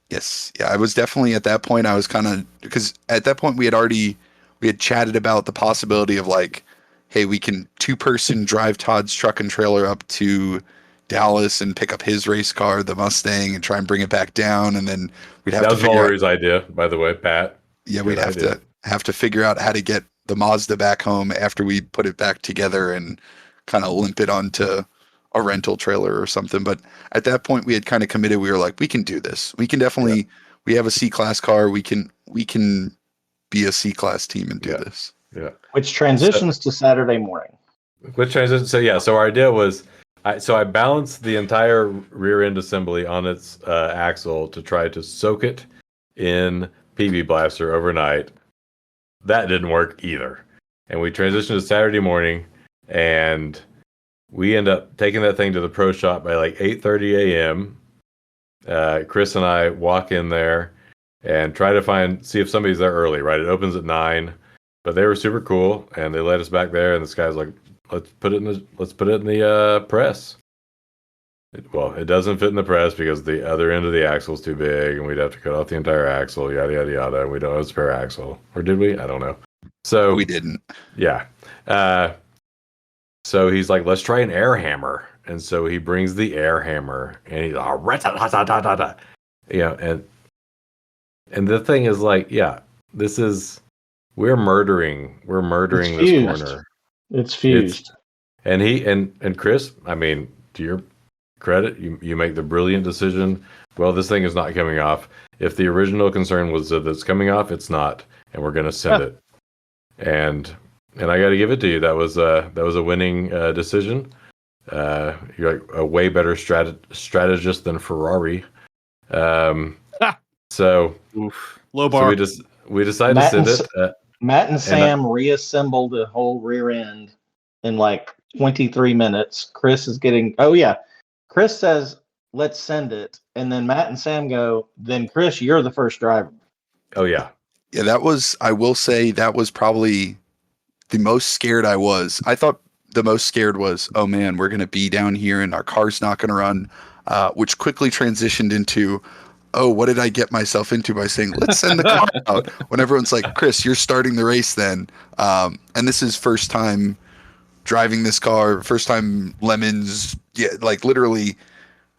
Yes. Yeah, I was definitely at that point. I was kind of, because at that point we had chatted about the possibility of like, hey, we can 2-person drive Todd's truck and trailer up to Dallas and pick up his race car, the Mustang, and try and bring it back down. And then we'd have to figure out. That was Valerie's idea, by the way, Pat. Yeah, we'd have to figure out how to get the Mazda back home after we put it back together and kind of limp it onto a rental trailer or something. But at that point we had kind of committed. We were like, we can do this. We can definitely, we have a C-class car. We can be a C-class team and do this. Yeah. Which transitions to Saturday morning. So our idea was, I balanced the entire rear end assembly on its axle to try to soak it in PB Blaster overnight. That didn't work either. And we transitioned to Saturday morning, and we end up taking that thing to the pro shop by like 8:30 a.m. Chris and I walk in there and try to see if somebody's there early, right? It opens at 9, but they were super cool, and they led us back there, and this guy's like, let's put it in the press. It doesn't fit in the press because the other end of the axle is too big, and we'd have to cut off the entire axle, yada, yada, yada, and we don't have a spare axle. Or did we? I don't know. So we didn't. Yeah. So he's like, let's try an air hammer. And so he brings the air hammer, and he's and the thing is like, we're murdering this corner. It's fused. And he and Chris, I mean, to your credit, you make the brilliant decision. Well, this thing is not coming off. If the original concern was that it's coming off, it's not, and we're going to send it. And I got to give it to you. That was a winning decision. You're like a way better strategist than Ferrari. So low bar. So we decided to send it. Matt and Sam reassembled the whole rear end in like 23 minutes. Chris is getting. Oh yeah, Chris says let's send it, and then Matt and Sam go. Then Chris, you're the first driver. Oh yeah. Yeah, that was. I will say that was probably the most scared I thought the most scared was, oh man, we're going to be down here and our car's not going to run, which quickly transitioned into, oh, what did I get myself into by saying, let's send the car out, when everyone's like, Chris, you're starting the race then. And this is first time driving this car, first time Lemons, yeah, like literally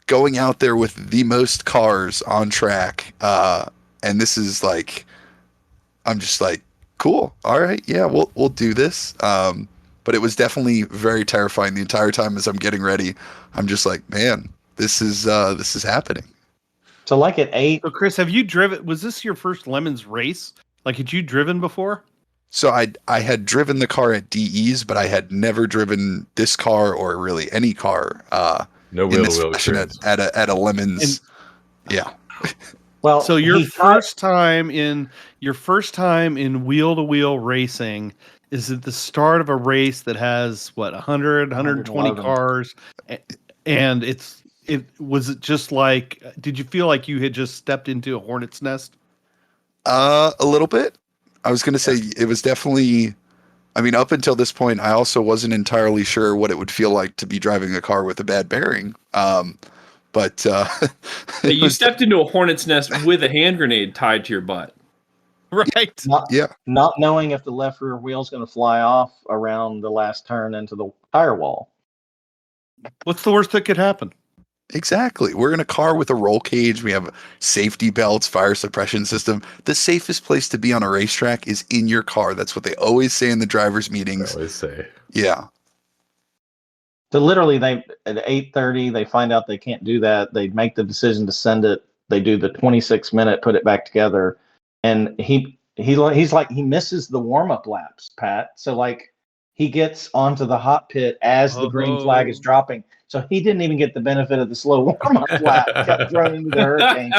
going out there with the most cars on track. And this is like, I'm just like, cool. All right. Yeah, we'll do this. But it was definitely very terrifying the entire time as I'm getting ready. I'm just like, man, this is happening. So like at 8. So Chris, have you driven? Was this your first Lemons race? Like, had you driven before? So I had driven the car at DE's, but I had never driven this car or really any car. No wheel-to-wheel experience at a Lemons. Yeah. Well, so your first time in wheel-to-wheel racing is at the start of a race that has what 100, 120 cars, and was it just like? Did you feel like you had just stepped into a hornet's nest? A little bit. I was going to say it was definitely. I mean, up until this point, I also wasn't entirely sure what it would feel like to be driving a car with a bad bearing. But you stepped into a hornet's nest with a hand grenade tied to your butt. Right. Not knowing if the left rear wheel is going to fly off around the last turn into the tire wall. What's the worst that could happen? Exactly. We're in a car with a roll cage. We have safety belts, fire suppression system. The safest place to be on a racetrack is in your car. That's what they always say in the drivers' meetings. Always say. Yeah. So literally, they at 8:30 they find out they can't do that. They make the decision to send it. They do the 26-minute, put it back together, and he's like he misses the warm-up laps, Pat. So like he gets onto the hot pit as the green flag is dropping. So he didn't even get the benefit of the slow warm-up lap. Got thrown into the hurricane.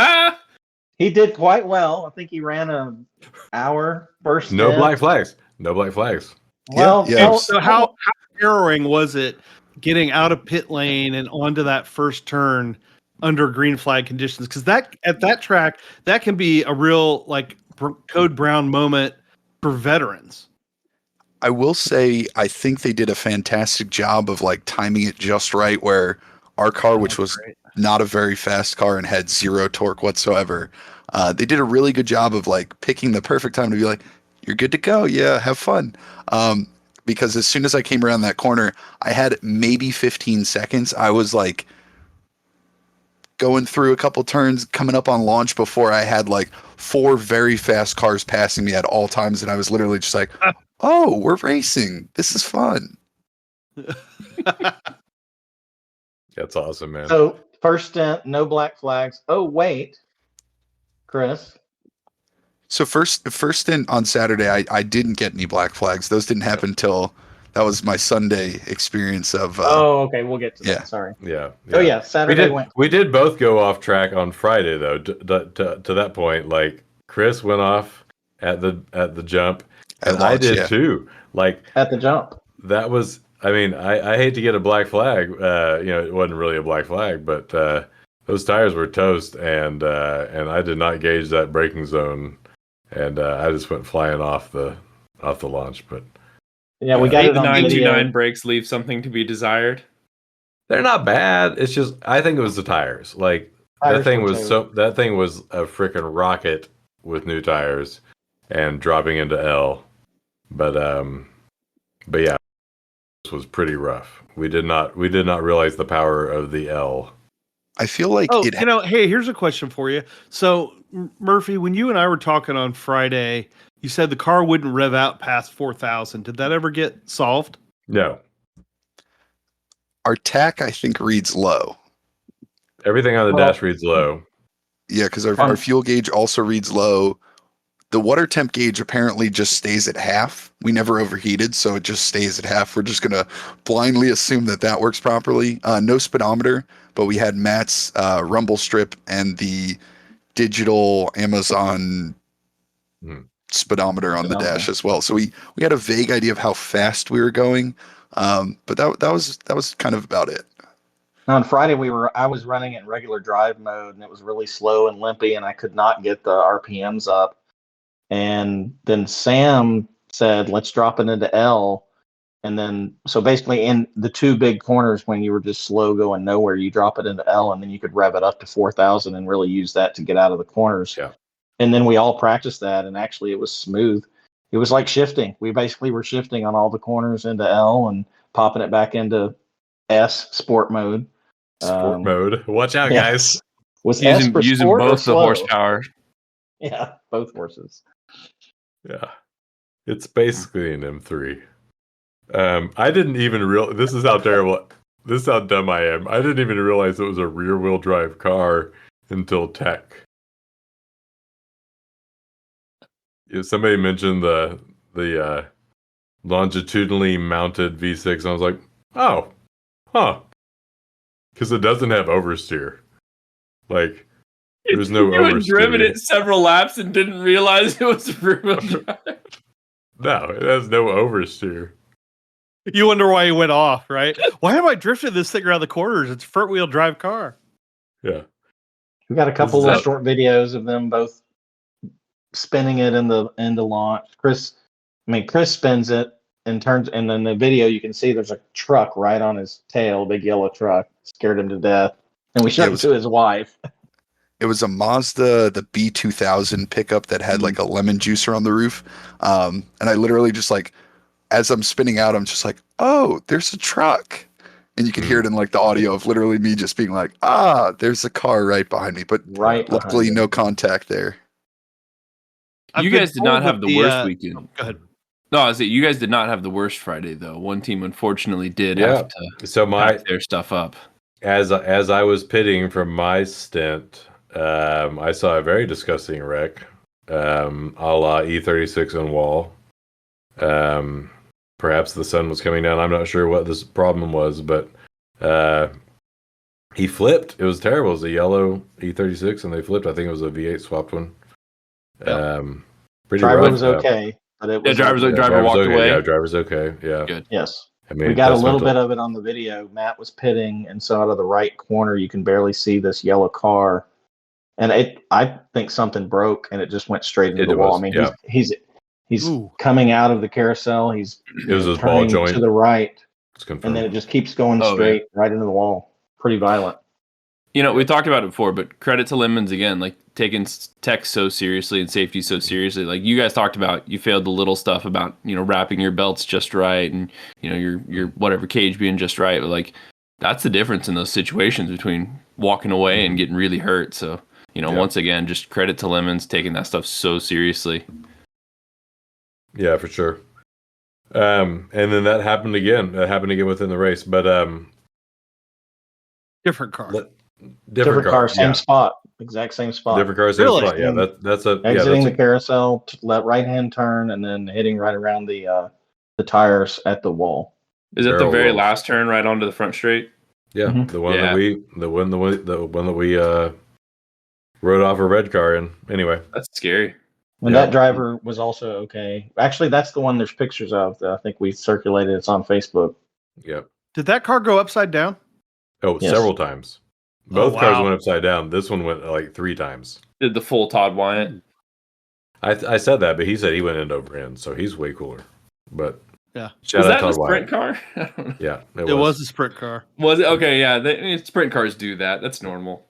He did quite well. I think he ran an hour first. No black flags. No black flags. Well, Yeah. So how harrowing was it getting out of pit lane and onto that first turn under green flag conditions? Because that at that track, that can be a real like Code Brown moment for veterans. I will say, I think they did a fantastic job of like timing it just right, where our car, which was not a very fast car and had zero torque whatsoever, they did a really good job of like picking the perfect time to be like, you're good to go. Yeah, have fun. Because as soon as I came around that corner, I had maybe 15 seconds. I was like going through a couple turns, coming up on launch before I had like 4 very fast cars passing me at all times. And I was literally just like, oh, we're racing. This is fun. That's awesome, man. So first stint, no black flags. Oh wait, Chris. So first stint on Saturday, I didn't get any black flags. Those didn't happen till that was my Sunday experience of. Oh, okay. We'll get to yeah. that. Sorry. Yeah. Oh yeah, Saturday we did both go off track on Friday though. To that point, like Chris went off at the jump, and I did too. Like at the jump. That was. I mean, I hate to get a black flag. It wasn't really a black flag, but those tires were toast, and I did not gauge that braking zone, and I just went flying off the launch. But yeah, we got it on 929 brakes leave something to be desired. They're not bad. It's just I think it was the tires. Like that thing was a freaking rocket with new tires and dropping into L. But yeah, this was pretty rough. We did not realize the power of the L. I feel like hey, here's a question for you. So Murphy, when you and I were talking on Friday, you said the car wouldn't rev out past 4,000. Did that ever get solved? No. Our TAC, I think, reads low. Everything on the dash reads low. Yeah, because our fuel gauge also reads low. The water temp gauge apparently just stays at half. We never overheated, so it just stays at half. We're just going to blindly assume that works properly. No speedometer, but we had Matt's rumble strip and the digital Amazon speedometer on the dash as well. So we had a vague idea of how fast we were going, but that was kind of about it. On Friday, I was running in regular drive mode, and it was really slow and limpy, and I could not get the RPMs up. And then Sam said, let's drop it into L. And then, so basically in the two big corners, when you were just slow going nowhere, you drop it into L, and then you could rev it up to 4,000 and really use that to get out of the corners. Yeah. And then we all practiced that, and actually it was smooth. It was like shifting. We basically were shifting on all the corners into L and popping it back into S, sport mode. Sport mode. Watch out, yeah. guys. Was S Using for using sport or both the slow? horsepower. Yeah, both horses. Yeah. It's basically an M3. I didn't even realize, this is how terrible, this is how dumb I am. I didn't even realize it was a rear wheel drive car until tech. Yeah, somebody mentioned the longitudinally mounted V6, and I was like, oh, huh. Because it doesn't have oversteer. Like, there's no You had oversteer. driven it several laps and didn't realize it was a rear wheel drive. No, it has no oversteer. You wonder why he went off, right? Why am I drifting this thing around the corners? It's a front wheel drive car. Yeah. We got a couple This is of short videos of them both spinning it in the launch. Chris spins it and turns, and then the video you can see there's a truck right on his tail, big yellow truck, scared him to death. And we showed it to his wife. It was a Mazda, the B2000 pickup that had like a lemon juicer on the roof. And I literally just like, as I'm spinning out, I'm just like, oh, there's a truck. And you can hear it in like the audio of literally me just being like, there's a car right behind me. But Right. luckily no contact there. You guys did not have the worst weekend. Go ahead. No, I was saying, you guys did not have the worst Friday though. One team unfortunately did Yeah. have to So pack their stuff up. as I was pitting from my stint, I saw a very disgusting wreck, a la E36 on wall. Perhaps the sun was coming down. I'm not sure what this problem was, but he flipped. It was terrible. It was a yellow E36, and they flipped. I think it was a V8 swapped one. Pretty Driver rough. was okay, but it was driver walked okay. away. Yeah, driver's okay. Yeah. Good. Yes. I mean, We got a that's little mental. bit of it on the video. Matt was pitting, and so out of the right corner, you can barely see this yellow car. And I think something broke, and it just went straight into the wall. was, I mean, yeah. he's Ooh. coming out of the carousel. He's It was his ball turning joint. to the right, It's and confirmed. then it just keeps going Oh, straight right into the wall. Pretty violent. You know, we talked about it before, but credit to Lemons again, like taking tech so seriously and safety so seriously. Like you guys talked about, you failed the little stuff about, wrapping your belts just right and, your whatever cage being just right. But like, that's the difference in those situations between walking away and getting really hurt. So, once again, just credit to Lemons taking that stuff so seriously. Yeah, for sure. And then that happened again. That happened again within the race, but Different car. different car, same yeah. spot, exact same spot. Different car, same Really? spot. Yeah, that's a Exiting yeah, the carousel, right hand turn, and then hitting right around the tires at the wall. Is it the Barrel very rolls. last turn right onto the front straight? yeah, Mhm. the one Yeah. that we rode off a red car in. Anyway, That's scary. And Yeah. that driver was also okay. Actually, that's the one there's pictures of that I think we circulated. It's on Facebook. yeah. Did that car go upside down? Oh, Yes. several times. Both Oh, cars wow. went upside down. This one went like 3 times. Did the full Todd Wyatt? I said that, but he said he went end over end, so he's way cooler. But Yeah. shout Was out that Todd the sprint Wyatt. car? I don't know. Yeah, It was a sprint car. Was it? Okay, yeah. Sprint cars do that. That's normal.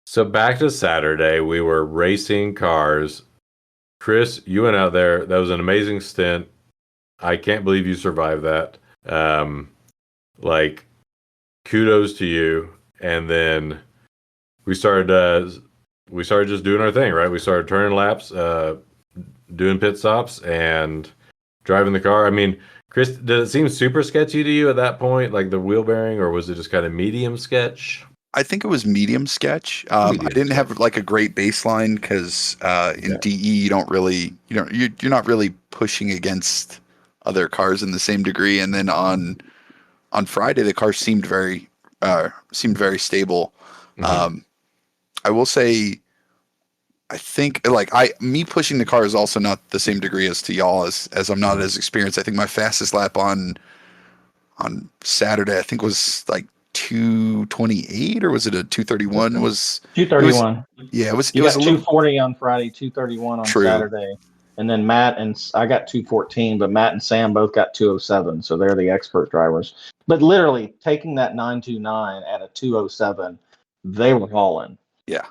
So back to Saturday, we were racing cars. Chris, you went out there. That was an amazing stint. I can't believe you survived that. Like, kudos to you. And then we started just doing our thing, right? We started turning laps, doing pit stops, and driving the car. I mean, Chris, did it seem super sketchy to you at that point, like the wheel bearing, or was it just kind of medium sketch? I think it was medium sketch. I didn't have like a great baseline because in DE you don't really, you're not really pushing against other cars in the same degree. And then on Friday the car seemed very stable. Mhm. I will say, I think like me pushing the car is also not the same degree as to y'all as I'm not as experienced. I think my fastest lap on Saturday I think was like 228 or was it a 231? 231. Yeah, it was. You It was got a little 240 on Friday, 231 on True. Saturday. And then Matt and I got 214, but Matt and Sam both got 207. So they're the expert drivers. But literally taking that 929 at a 207, they were hauling. Yeah.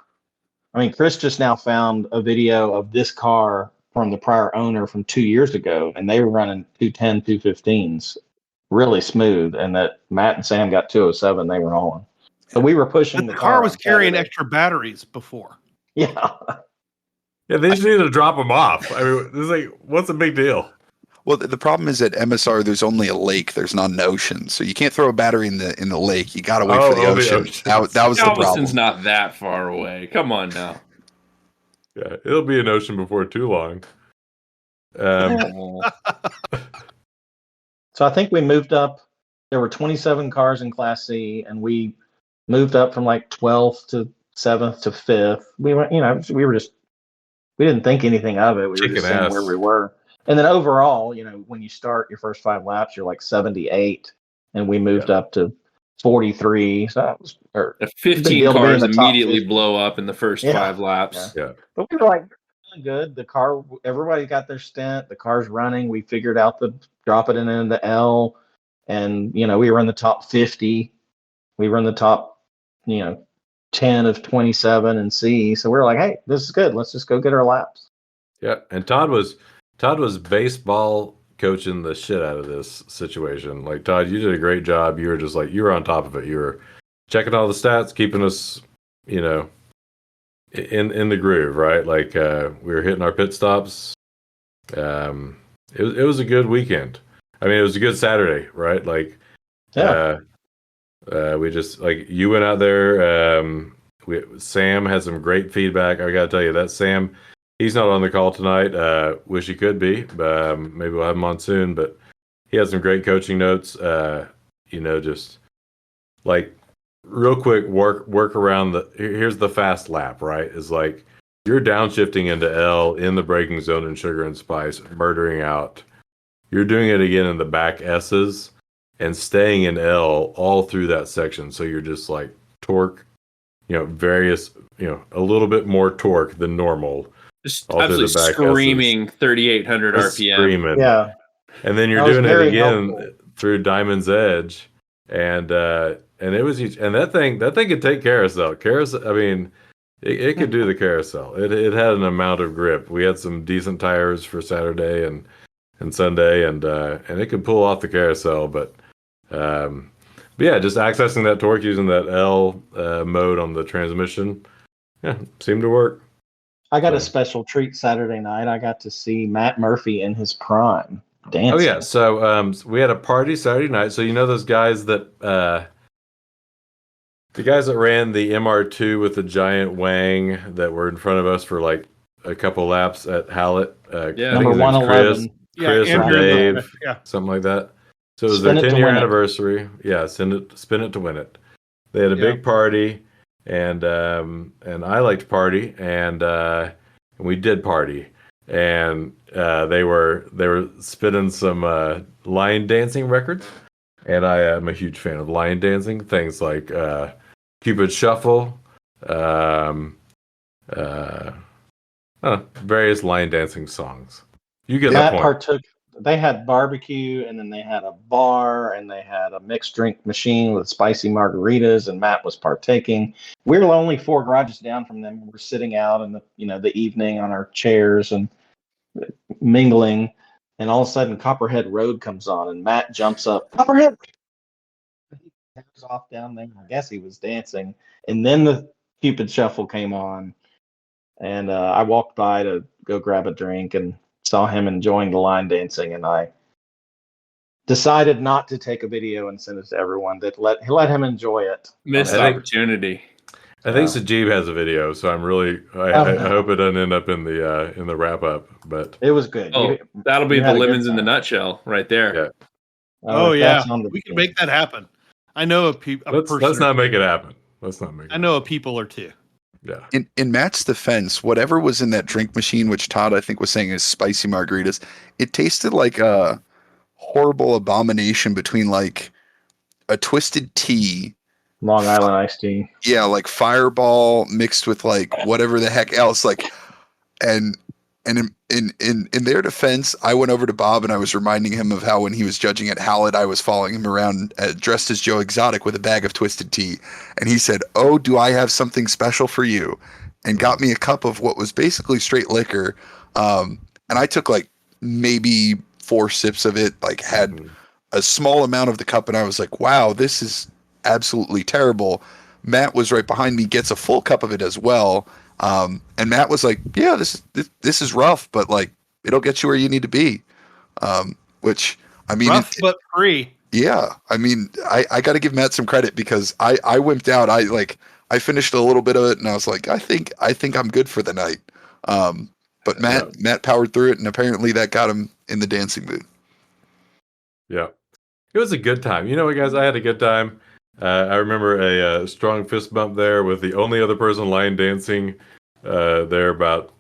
I mean, Chris just now found a video of this car from the prior owner from 2 years ago, and they were running 210, 215s really smooth. And that Matt and Sam got 207, they were hauling. So we were pushing But the the car was on carrying Saturday. extra batteries before. Yeah. Yeah, they just need to drop them off. I mean, it's like, what's the big deal? Well, the problem is at MSR, there's only a lake. There's not an ocean, so you can't throw a battery in the lake. You got to wait for the ocean. That was the problem. Galveston's not that far away. Come on now. Yeah, it'll be an ocean before too long. So I think we moved up. There were 27 cars in Class C, and we moved up from like 12th to 7th to 5th. We went, we didn't think anything of it. We were just saying where we were. And then overall, when you start your first 5 laps, you're like 78, and we moved up to 43. So that was 15 cars immediately blow up in the first 5 laps. Yeah. But we were like, good. The car, everybody got their stint. The car's running. We figured out drop it into the L, and we were in the top 50. We were in the top 10 of 27 in C. So we were like, hey, this is good. Let's just go get our laps. Yeah, and Todd was baseball coaching the shit out of this situation. Like, Todd, you did a great job. You were just like, you were on top of it. You were checking all the stats, keeping us in the groove, right? Like, we were hitting our pit stops. It was a good weekend. I mean, it was a good Saturday, right? Like, we just, like, you went out there. Sam had some great feedback. I gotta tell you that Sam, he's not on the call tonight. Wish he could be. Maybe we'll have him on soon. But he had some great coaching notes. Just like real quick work around here's the fast lap, right? Is like you're downshifting into L in the braking zone and sugar and spice, murdering out. You're doing it again in the back S's and staying in L all through that section. So you're just like torque, various, a little bit more torque than normal. Just absolutely screaming 3,800 RPM. Screaming. Yeah. And then you're doing it again through Diamond's Edge. And it was huge. And that thing could take carousel. I mean, it could do the carousel. It had an amount of grip. We had some decent tires for Saturday and Sunday, and it could pull off the carousel. But yeah, just accessing that torque using that L mode on the transmission, seemed to work. I got a special treat Saturday night. I got to see Matt Murphy in his prime dancing. Oh yeah, so we had a party Saturday night. So those guys that the guys that ran the MR2 with the giant wang that were in front of us for like a couple laps at Hallett. Number 111. Chris or Dave, something like that. So it was their 10-year anniversary. Yeah, spin it to win it. They had a big party, and I liked to party, and we did party, and they were spinning some line dancing records, and I am a huge fan of line dancing things like Cupid Shuffle, various line dancing songs. You get the point. They had barbecue, and then they had a bar, and they had a mixed drink machine with spicy margaritas, and Matt was partaking. We were only 4 garages down from them. We're sitting out in the evening on our chairs and mingling, and all of a sudden Copperhead Road comes on, and Matt jumps up. Copperhead! He goes off down there. I guess he was dancing, and then the Cupid Shuffle came on, and I walked by to go grab a drink and saw him enjoying the line dancing, and I decided not to take a video and send it to everyone. That let him enjoy it. Missed opportunity. I think Sajib has a video, so I'm really I hope it doesn't end up in the wrap up. But it was good. That'll be the lemons in the nutshell right there. Yeah. We can make that happen. I know a person. Let's not make it happen. I know a people or two. Yeah. In Matt's defense, whatever was in that drink machine, which Todd I think was saying is spicy margaritas, it tasted like a horrible abomination between like a twisted tea, Long Island iced tea. Yeah, like Fireball mixed with like whatever the heck else, like, and And in their defense, I went over to Bob and I was reminding him of how when he was judging at Hallett, I was following him around dressed as Joe Exotic with a bag of Twisted Tea. And he said, "Oh, do I have something special for you?" And got me a cup of what was basically straight liquor. And I took like maybe 4 sips of it, like had a small amount of the cup. And I was like, wow, this is absolutely terrible. Matt was right behind me, gets a full cup of it as well. And Matt was like, yeah, this is rough, but like it'll get you where you need to be. Which I mean, rough but free. Yeah, I mean, I got to give Matt some credit because I wimped out. I finished a little bit of it and I was like, I think I'm good for the night. But Matt powered through it, and apparently that got him in the dancing mood. Yeah, it was a good time. You know what, guys? I had a good time. I remember a strong fist bump there with the only other person line dancing there about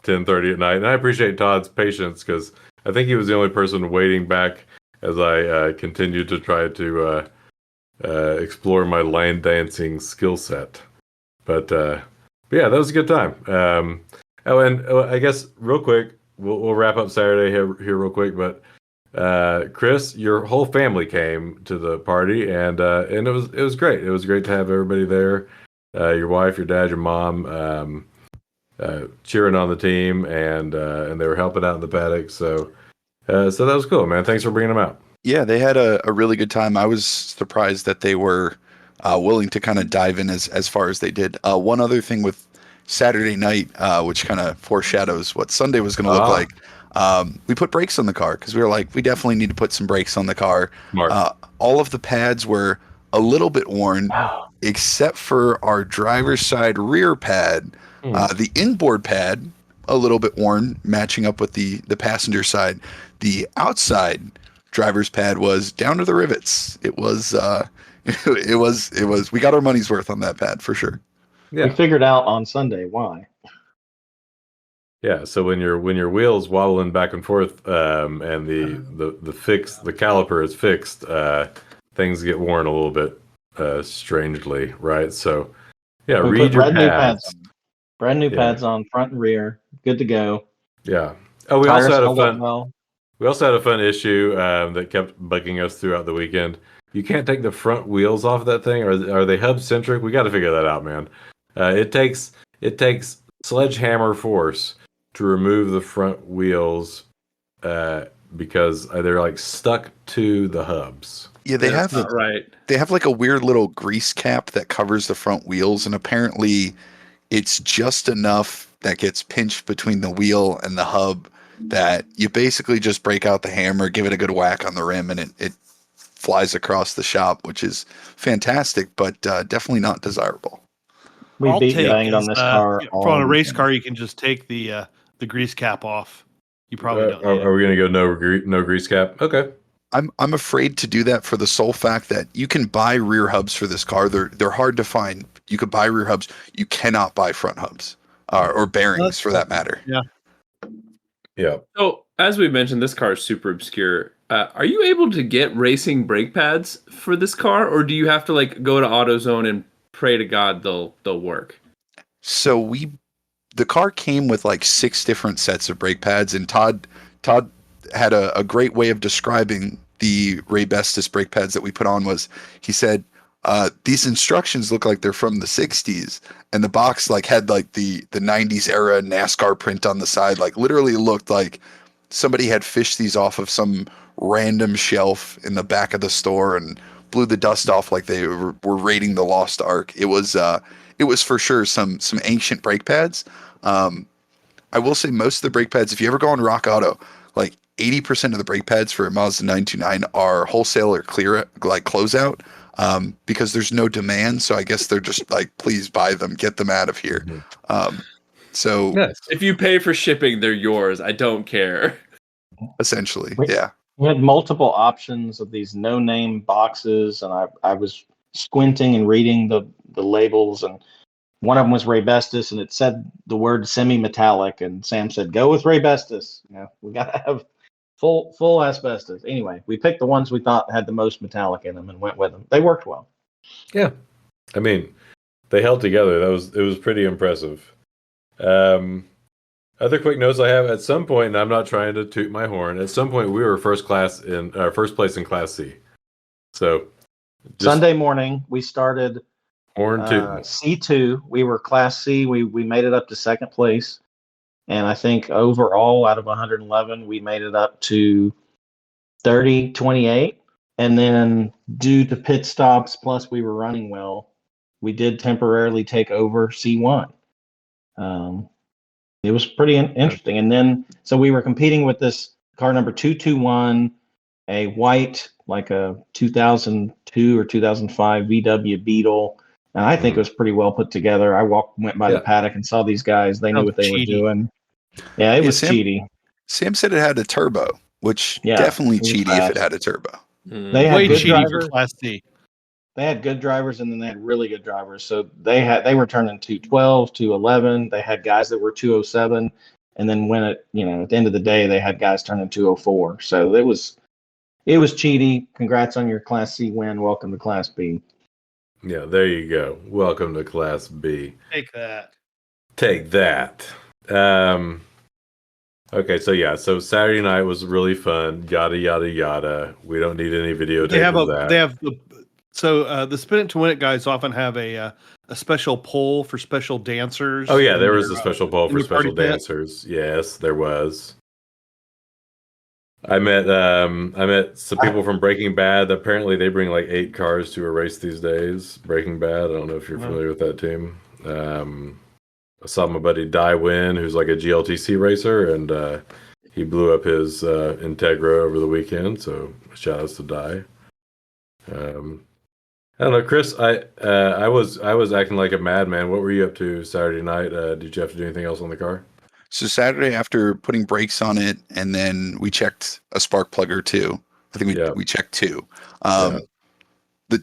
10:30 at night. And I appreciate Todd's patience because I think he was the only person waiting back as I continued to try to explore my line dancing skill set. But yeah, that was a good time. I guess real quick, we'll wrap up Saturday here real quick. But Chris, your whole family came to the party, and it was great. It was great to have everybody there. Your wife, your dad, your mom, cheering on the team, and they were helping out in the paddock. So that was cool, man. Thanks for bringing them out. Yeah, they had a really good time. I was surprised that they were willing to kind of dive in as far as they did. One other thing with Saturday night, which kind of foreshadows what Sunday was going to look like. We put brakes on the car because we were like, we definitely need to put some brakes on the car. All of the pads were a little bit worn, except for our driver's side rear pad. The inboard pad, a little bit worn, matching up with the passenger side. The outside driver's pad was down to the rivets. It was we got our money's worth on that pad for sure. Yeah. We figured out on Sunday why. Yeah, so when your wheels wobbling back and forth, and the caliper is fixed, things get worn a little bit strangely, right? So yeah, We read put your pads. brand new pads on front and rear, good to go. Yeah. Oh, we Tires also had a held up fun. well. We also had a fun issue that kept bugging us throughout the weekend. You can't take the front wheels off that thing. Are they hub centric? We got to figure that out, man. It takes sledgehammer force to remove the front wheels because they're like stuck to the hubs. Yeah, they have right. They have like a weird little grease cap that covers the front wheels, and apparently it's just enough that gets pinched between the wheel and the hub that you basically just break out the hammer, give it a good whack on the rim, and it flies across the shop, which is fantastic, but definitely not desirable. We All beat take banged on is, this car. on a race car, you can just take the grease cap off. You probably don't. Need Are we gonna go no grease cap? Okay. I'm afraid to do that for the sole fact that you can buy rear hubs for this car. They're hard to find. You could buy rear hubs. You cannot buy front hubs or bearings for that matter. Yeah. Yeah. So, as we mentioned, this car is super obscure. Are you able to get racing brake pads for this car, or do you have to like go to AutoZone and pray to God they'll work? So the car came with like 6 different sets of brake pads, and Todd had a great way of describing the Ray Bestis brake pads that we put on. Was he said, these instructions look like they're from the 60s, and the box like had like the 90s era NASCAR print on the side, like literally looked like somebody had fished these off of some random shelf in the back of the store and blew the dust off like they were raiding the Lost Ark. It was for sure some ancient brake pads. I will say most of the brake pads, if you ever go on Rock Auto, like 80% of the brake pads for a Mazda 929 are wholesale or clear, like closeout, because there's no demand. So I guess they're just like, please buy them, get them out of here. So Nice. If you pay for shipping, they're yours. I don't care. Essentially, Wait. yeah. We had multiple options of these no-name boxes, and I was squinting and reading the labels, and one of them was Ray Bestis, and it said the word semi-metallic, and Sam said, "Go with Ray Bestis. You know, we got to have full asbestos." Anyway, we picked the ones we thought had the most metallic in them and went with them. They worked well. Yeah. I mean, they held together. It was pretty impressive. Other quick notes I have, at some point, and I'm not trying to toot my horn, at some point we were first place in Class C. So Sunday morning, we started horn tooting. C2. We were Class C. We made it up to second place. And I think overall, out of 111, we made it up to 30-28. And then due to pit stops, plus we were running well, we did temporarily take over C1. It was pretty interesting. And then, so we were competing with this car number 221, a white, like a 2002 or 2005 VW Beetle. And I think it was pretty well put together. I went by the paddock and saw these guys. They knew what they were doing. Yeah, it was cheaty. Sam said it had a turbo, which definitely cheaty if it had a turbo. They had way good cheaty drivers. for Class C. They had good drivers, and then they had really good drivers. So they were turning 212, 211. They had guys that were 207, and then when at the end of the day, they had guys turning 204. So it was cheaty. Congrats on your Class C win. Welcome to Class B. Yeah, there you go. Welcome to Class B. Take that. Take that. Okay, so Saturday night was really fun. Yada yada yada. We don't need any videotape of that. The Spin It to Win It guys often have a special poll for special dancers. Oh yeah, there was a special poll for special pit. dancers. Yes, there was. I met some people from Breaking Bad. Apparently, they bring like 8 cars to a race these days. Breaking Bad. I don't know if you're familiar with that team. I saw my buddy Di win, who's like a GLTC racer, and he blew up his Integra over the weekend. So shout outs to Di. I don't know, Chris. I was acting like a madman. What were you up to Saturday night? Did you have to do anything else on the car? So Saturday, after putting brakes on it, and then we checked a spark plug or two. I think we checked 2. Out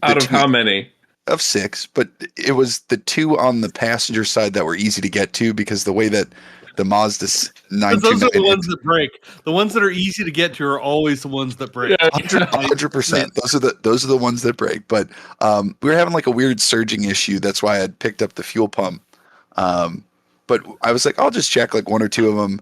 of how many? Of 6, but it was the 2 on the passenger side that were easy to get to because the way that the Mazda 929... Those are the ones that break. The ones that are easy to get to are always the ones that break. 100%. Those are the ones that break. But we were having like a weird surging issue. That's why I had picked up the fuel pump. But I was like, I'll just check like 1 or 2 of them.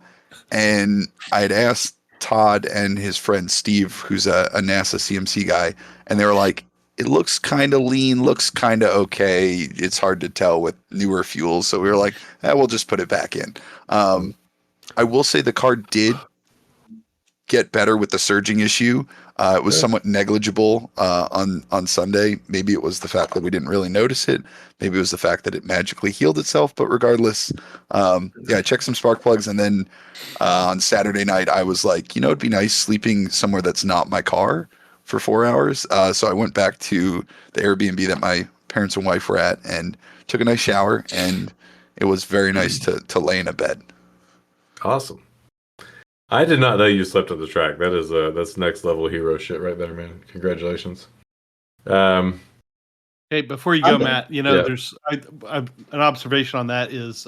And I had asked Todd and his friend Steve, who's a NASA CMC guy, and they were like, it looks kind of lean, looks kind of okay. It's hard to tell with newer fuels. So we were like, we'll just put it back in. I will say the car did get better with the surging issue. It was somewhat negligible on Sunday. Maybe it was the fact that we didn't really notice it. Maybe it was the fact that it magically healed itself. But regardless, I checked some spark plugs. And then on Saturday night, I was like, it'd be nice sleeping somewhere that's not my car for 4 hours. So I went back to the Airbnb that my parents and wife were at and took a nice shower. And it was very nice to lay in a bed. Awesome. I did not know you slept at the track. That's next level hero shit right there, man. Congratulations. Hey, before you go, Matt, there's an observation on that is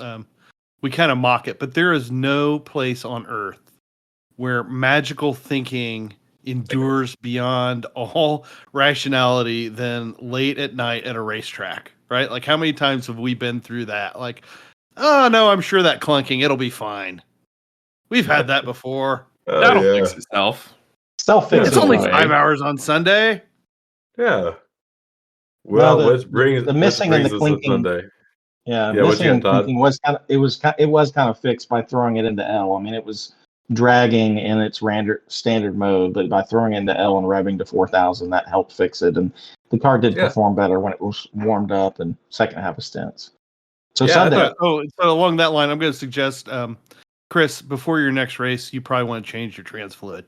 we kind of mock it, but there is no place on earth where magical thinking endures beyond all rationality than late at night at a racetrack, right? Like, how many times have we been through that? Like, oh no, I'm sure that clunking, it'll be fine. We've had that before. That'll fix itself. Self-fix. It's only 5 hours on Sunday. Yeah. Well, the missing and the clinking. Sunday. Yeah, missing and clinking was kind of fixed by throwing it into L. I mean, it was dragging in its standard mode, but by throwing it into L and revving to 4,000, that helped fix it. And the car did perform better when it was warmed up and second half of stints. So Sunday. So along that line, I'm going to suggest, Chris, before your next race, you probably want to change your trans fluid.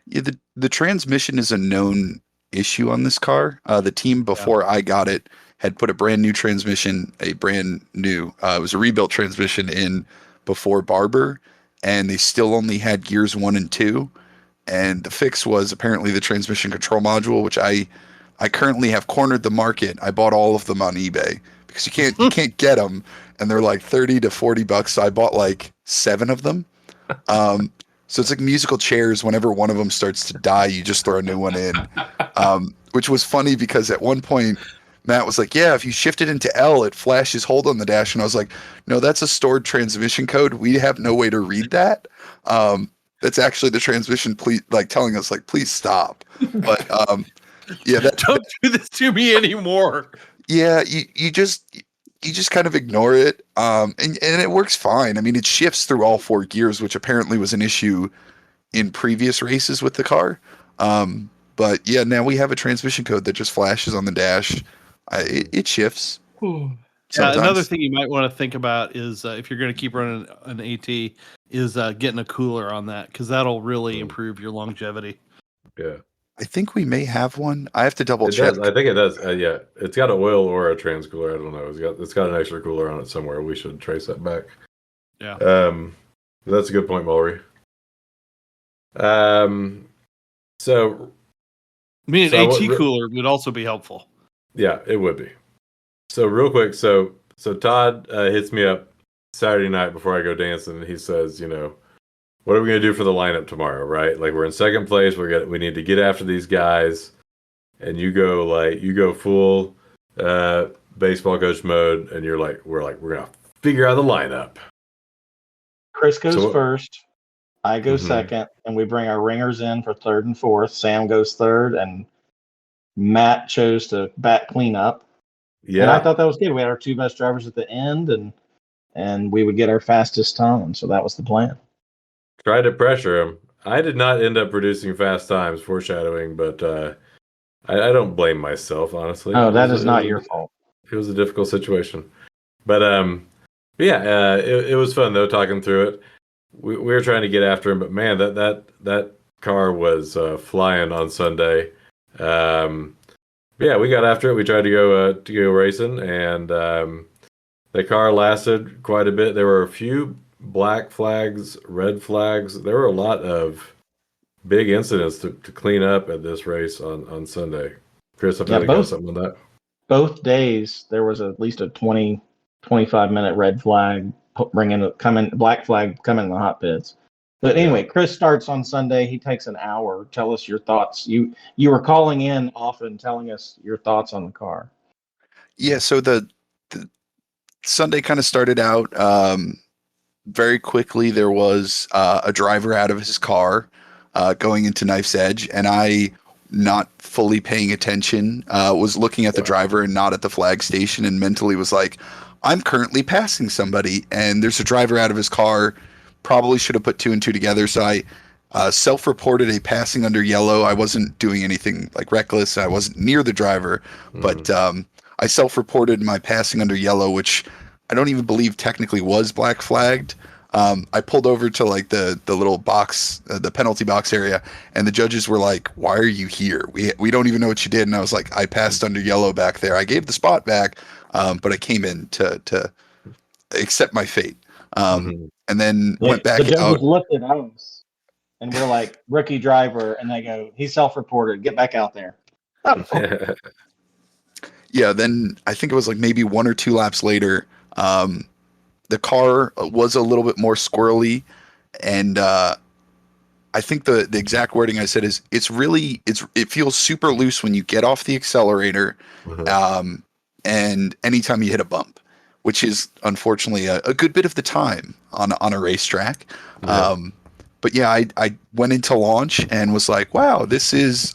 Yeah, the transmission is a known issue on this car. The team before I got it had put a brand new transmission, it was a rebuilt transmission in before Barber, and they still only had gears 1 and 2. And the fix was apparently the transmission control module, which I currently have cornered the market. I bought all of them on eBay because you can't get them, and they're like $30 to $40. So I bought like 7 of them. So it's like musical chairs. Whenever one of them starts to die, you just throw a new one in, which was funny because at one point Matt was like, yeah, if you shift it into L, it flashes hold on the dash. And I was like, no, that's a stored transmission code. We have no way to read that. That's actually the transmission, please, like telling us like, please stop. But yeah, Don't do this to me anymore. yeah, you just kind of ignore it. And it works fine. I mean, it shifts through all 4 gears, which apparently was an issue in previous races with the car. But yeah, now we have a transmission code that just flashes on the dash. It shifts. Yeah, Sometimes. another thing you might want to think about is if you're going to keep running an AT, is getting a cooler on that, because that'll really improve your longevity. Yeah. I think we may have one. I have to double It check. does. I think it does. Yeah, it's got an oil or a trans cooler. I don't know. It's got an extra cooler on it somewhere. We should trace that back. Yeah. That's a good point, Mulry. So I mean, an So AT what- cooler would also be helpful. yeah, it would be. So real quick, so Todd hits me up Saturday night before I go dancing, and he says, what are we gonna do for the lineup tomorrow, right? Like, we're in second place. We need to get after these guys, and you go full baseball coach mode, and we're gonna figure out the lineup. Chris goes So- first. I go Mhm. second, and we bring our ringers in for third and fourth. Sam goes third, and Matt chose to bat cleanup. Yeah, And I thought that was good. We had our 2 best drivers at the end, and we would get our fastest time. So that was the plan. tried to pressure him. I did not end up producing fast times, foreshadowing, but I don't blame myself, honestly. Oh, that It was- is it not was- your fault. It was a difficult situation, but yeah, it was fun though talking through it. We were trying to get after him, but man, that car was flying on Sunday. Yeah, we got after it. We tried to go racing, and the car lasted quite a bit. There were a few black flags, red flags. There were a lot of big incidents to clean up at this race on Sunday. Chris, I've Yeah, got to go both- something on that. Both days, there was at least a 20, 25-minute red flag, black flag coming in the hot pits. But anyway, Chris starts on Sunday. He takes an hour. Tell us your thoughts. You were calling in often, telling us your thoughts on the car. Yeah, so the Sunday kind of started out very quickly. There was a driver out of his car going into Knife's Edge, and I, not fully paying attention, was looking at the driver and not at the flag station, and mentally was like, I'm currently passing somebody, and there's a driver out of his car. Probably should have put 2 and 2 together. So I self-reported a passing under yellow. I wasn't doing anything like reckless. I wasn't near the driver, but I self-reported my passing under yellow, which I don't even believe technically was black flagged. I pulled over to like the little box, the penalty box area, and the judges were like, "Why are you here? We don't even know what you did." And I was like, "I passed under yellow back there. I gave the spot back, but I came in to accept my fate." And then went back The judges out. looked at us, and we're like, rookie driver, and they go, he's self-reported. Get back out there. Yeah, then I think it was like maybe 1 or 2 laps later, the car was a little bit more squirrely, and I think the exact wording I said is it feels super loose when you get off the accelerator, and anytime you hit a bump, which is unfortunately a good bit of the time on a racetrack. Yeah. But yeah, I went into launch and was like, wow, this is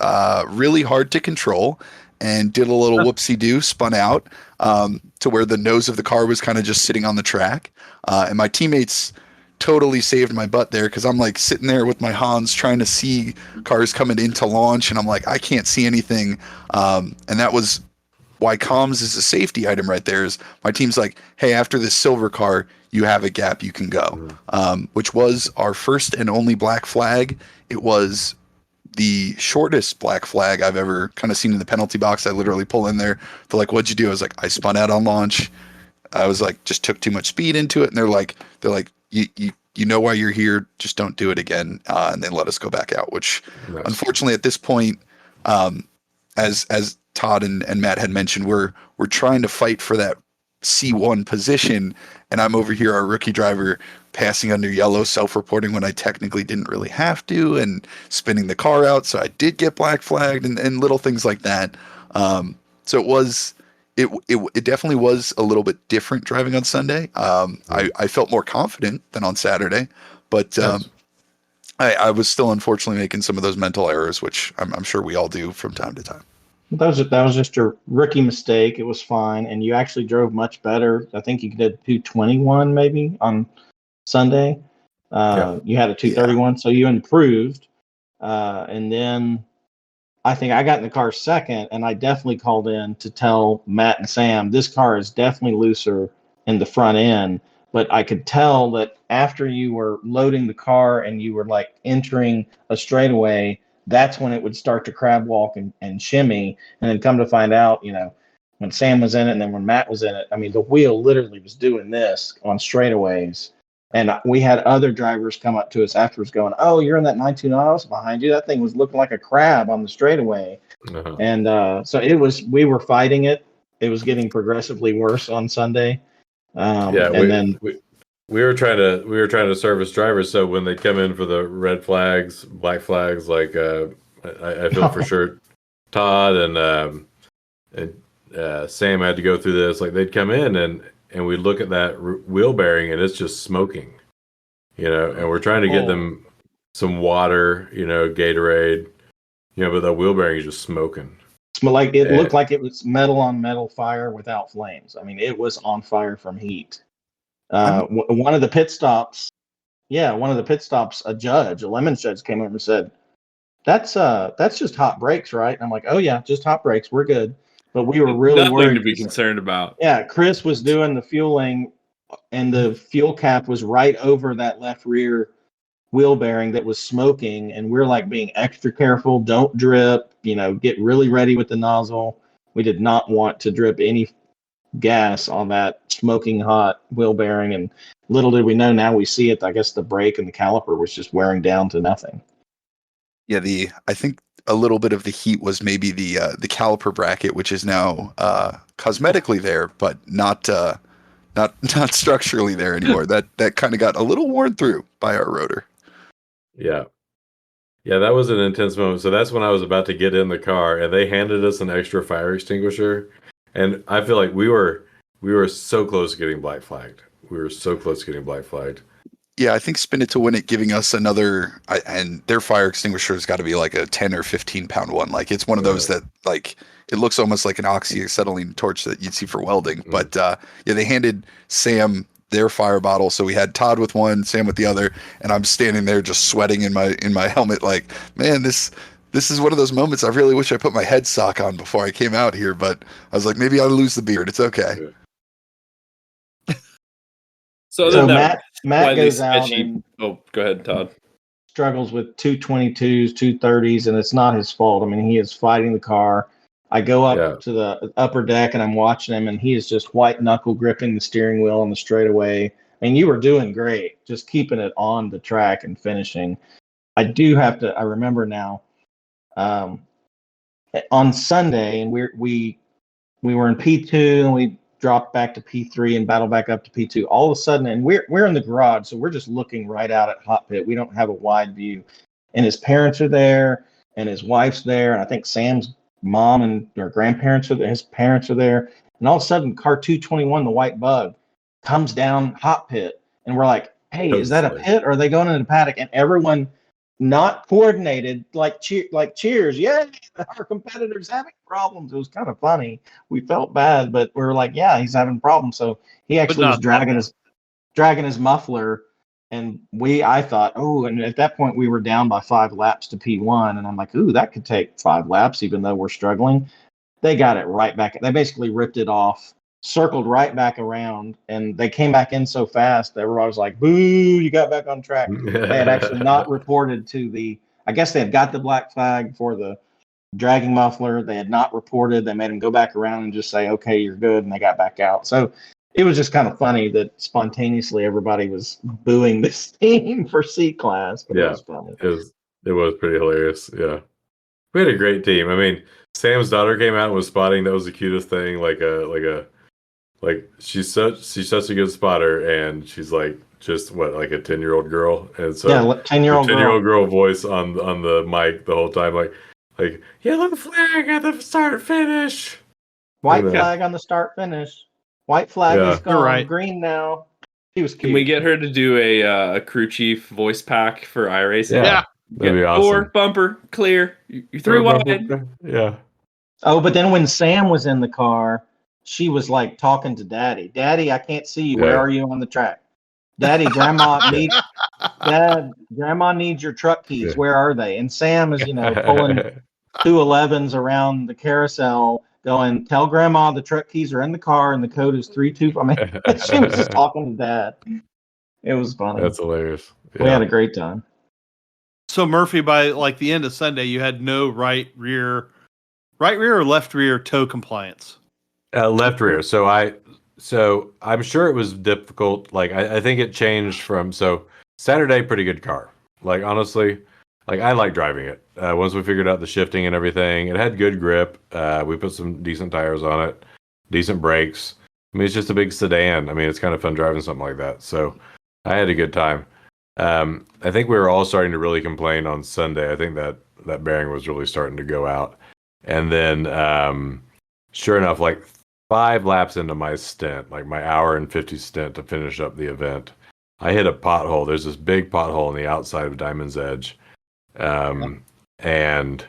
really hard to control, and did a little whoopsie-doo, spun out to where the nose of the car was kind of just sitting on the track. And my teammates totally saved my butt there, because I'm like sitting there with my Hans trying to see cars coming into launch, and I'm like, I can't see anything. And that was why comms is a safety item right there. Is my team's like, hey, after this silver car, you have a gap, you can go. Which was our first and only black flag. It was the shortest black flag I've ever kind of seen in the penalty box. I literally pull in there. They're like, what'd you do? I was like, I spun out on launch. I was like, just took too much speed into it. And they're like, you know why you're here. Just don't do it again. And they let us go back out, which Nice. unfortunately at this point, as Todd and Matt had mentioned, we're trying to fight for that C1 position. And I'm over here, our rookie driver, passing under yellow, self-reporting when I technically didn't really have to, and spinning the car out. So I did get black flagged, and little things like that. So it definitely was a little bit different driving on Sunday. I felt more confident than on Saturday, but Yes. I was still unfortunately making some of those mental errors, which I'm sure we all do from time to time. That was just a rookie mistake. It was fine, and you actually drove much better. I think you did 221 maybe on Sunday. You had a 231, so you improved. And then I think I got in the car second, and I definitely called in to tell Matt and Sam this car is definitely looser in the front end. But I could tell that after you were loading the car and you were like entering a straightaway, that's when it would start to crab walk and shimmy. And then come to find out, when Sam was in it and then when Matt was in it, I mean, the wheel literally was doing this on straightaways. And we had other drivers come up to us afterwards going, "Oh, you're in that 929 behind you. That thing was looking like a crab on the straightaway." Uh-huh. And so we were fighting it. It was getting progressively worse on Sunday. We were trying to service drivers, so when they come in for the red flags, black flags, like I feel for sure Todd and Sam had to go through this. Like they'd come in and we look at that wheel bearing and it's just smoking, and we're trying to get them some water, Gatorade, but the wheel bearing is just smoking. Like it looked like it was metal on metal fire without flames. I mean, it was on fire from heat. One of the pit stops, a lemon judge came over and said, that's just hot brakes, right? And I'm like, oh yeah, just hot brakes. We're good. But we were really Nothing worried to be concerned about. Yeah, Chris was doing the fueling, and the fuel cap was right over that left rear wheel bearing that was smoking, and we're like being extra careful. Don't drip. Get really ready with the nozzle. We did not want to drip any gas on that smoking hot wheel bearing, and little did we know, now we see it. I guess the brake and the caliper was just wearing down to nothing. Yeah, I think a little bit of the heat was maybe the caliper bracket, which is now cosmetically there, but not structurally there anymore. That kind of got a little worn through by our rotor. Yeah, that was an intense moment. So that's when I was about to get in the car, and they handed us an extra fire extinguisher, and I feel like we were so close to getting black flagged. Yeah, I think Spin It to Win It giving us another, and their fire extinguisher has got to be like a 10 or 15 pound one. Like it's one of those that like it looks almost like an oxyacetylene torch that you'd see for welding. Mm. But they handed Sam their fire bottle, so we had Todd with one, Sam with the other, and I'm standing there just sweating in my helmet, like, man, this is one of those moments. I really wish I put my head sock on before I came out here, but I was like, maybe I'll lose the beard. It's okay. So Matt goes out and go ahead, Todd. Struggles with 222s, 230s, and it's not his fault. I mean, he is fighting the car. I go up to the upper deck and I'm watching him, and he is just white knuckle gripping the steering wheel on the straightaway. I mean, you were doing great, just keeping it on the track and finishing. I remember now, on Sunday, and we were in P2 and we dropped back to P3 and battled back up to P2. All of a sudden, and we're in the garage, so we're just looking right out at Hot Pit. We don't have a wide view. And his parents are there, and his wife's there, and I think Sam's mom and her grandparents are there, his parents are there. And all of a sudden, car 221, the white bug, comes down Hot Pit. And we're like, hey, is that a pit, or are they going into the paddock? And everyone not coordinated, cheers, yeah, our competitor's having problems. It was kind of funny. We felt bad, but we were like, yeah, he's having problems. So he actually was dragging his muffler, and I thought, and at that point we were down by 5 laps to P1, and I'm like, that could take 5 laps, even though we're struggling. They got it right back. They basically ripped it off, circled right back around, and they came back in so fast that everybody was like, boo, you got back on track. They had actually not reported I guess they had got the black flag for the dragging muffler. They had not reported. They made them go back around and just say, okay, you're good, and they got back out. So it was just kind of funny that spontaneously everybody was booing this team for C-Class. But it was funny. It was pretty hilarious. Yeah. We had a great team. I mean, Sam's daughter came out and was spotting. That was the cutest thing. She's such a good spotter, and she's like just a 10-year-old girl, and so 10-year-old girl voice on the mic the whole time, like yeah, look, flag at the start finish. White Look at that. flag on the start finish. White flag Yeah. is gone. You're right. Green now. He was cute. Can we get her to do a crew chief voice pack for iRacing? Yeah. That'd be Door, awesome. bumper, clear. You're through wide. Yeah. Oh, but then when Sam was in the car, she was like talking to Daddy. Daddy, I can't see you. Where Yeah. are you on the track? Daddy, Grandma needs your truck keys. Yeah. Where are they? And Sam is, pulling 211s around the carousel, going, "Tell Grandma the truck keys are in the car and the code is 32." I mean, she was just talking to Dad. It was funny. That's hilarious. We had a great time. So Murphy, by like the end of Sunday, you had no right rear or left rear toe compliance. Left rear. So I'm sure it was difficult. Like I think it changed from Saturday, pretty good car. Like honestly, like I like driving it. Once we figured out the shifting and everything, it had good grip. We put some decent tires on it, decent brakes. I mean, it's just a big sedan. I mean, it's kind of fun driving something like that. So I had a good time. I think we were all starting to really complain on Sunday. I think that bearing was really starting to go out. And then, sure enough, like 5 laps into my stint, like my hour and 50 stint to finish up the event, I hit a pothole. There's this big pothole on the outside of Diamond's Edge. And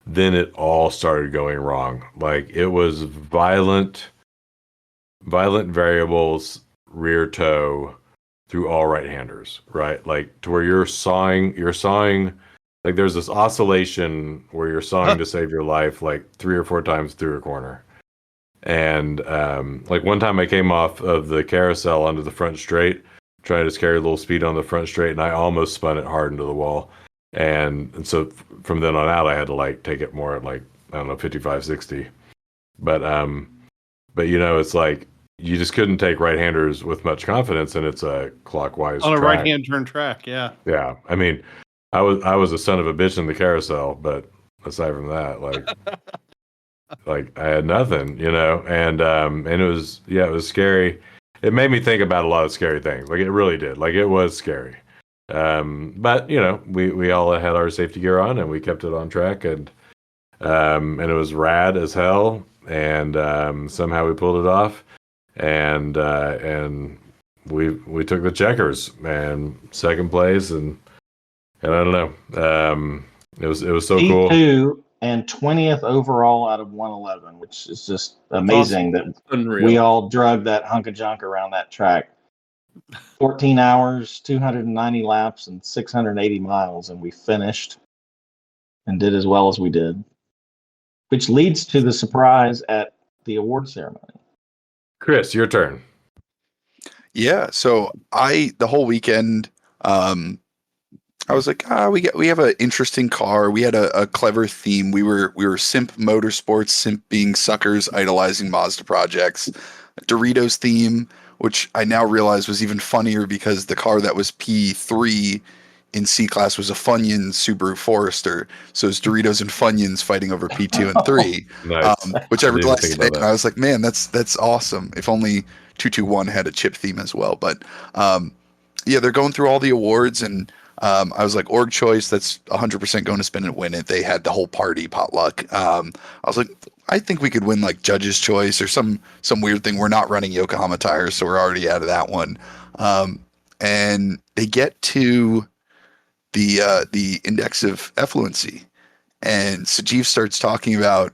then it all started going wrong. Like it was violent variables, rear toe through all right-handers, right? Like to where you're sawing, like there's this oscillation where you're sawing to save your life like 3 or 4 times through a corner. And like one time I came off of the carousel onto the front straight, trying to just carry a little speed on the front straight, and I almost spun it hard into the wall. And so from then on out, I had to like take it more at like, I don't know, 55, 60. But it's like you just couldn't take right-handers with much confidence, and it's a clockwise On a track. right-hand turn track, yeah. Yeah. I mean, I was a son of a bitch in the carousel, but aside from that, like I had nothing, and it was scary. It made me think about a lot of scary things. Like it really did. Like it was scary. But we all had our safety gear on and we kept it on track, and it was rad as hell, and somehow we pulled it off, and we took the checkers and second place, and I don't know. It was so cool. P2 and 20th overall out of 111, which is just amazing that Unreal. we all drug that hunk of junk around that track. 14 hours, 290 laps, and 680 miles, and we finished and did as well as we did, which leads to the surprise at the award ceremony. Chris, your turn. Yeah, so the whole weekend, I was like, we have an interesting car. We had a clever theme. We were Simp Motorsports, Simp being suckers, idolizing Mazda projects. Doritos theme, which I now realize was even funnier because the car that was P3 in C class was a Funyuns Subaru Forester. So it's Doritos and Funyuns fighting over P2 and 3. Nice. Which I realized today, that. and I was like, man, that's awesome. If only 221 had a chip theme as well. But yeah, they're going through all the awards, and I was like, org choice, that's 100% going to spin and win it. They had the whole party potluck. I was like, I think we could win like judge's choice or some weird thing. We're not running Yokohama tires, so we're already out of that one. And they get to the Index of Effluency, and Sajeev starts talking about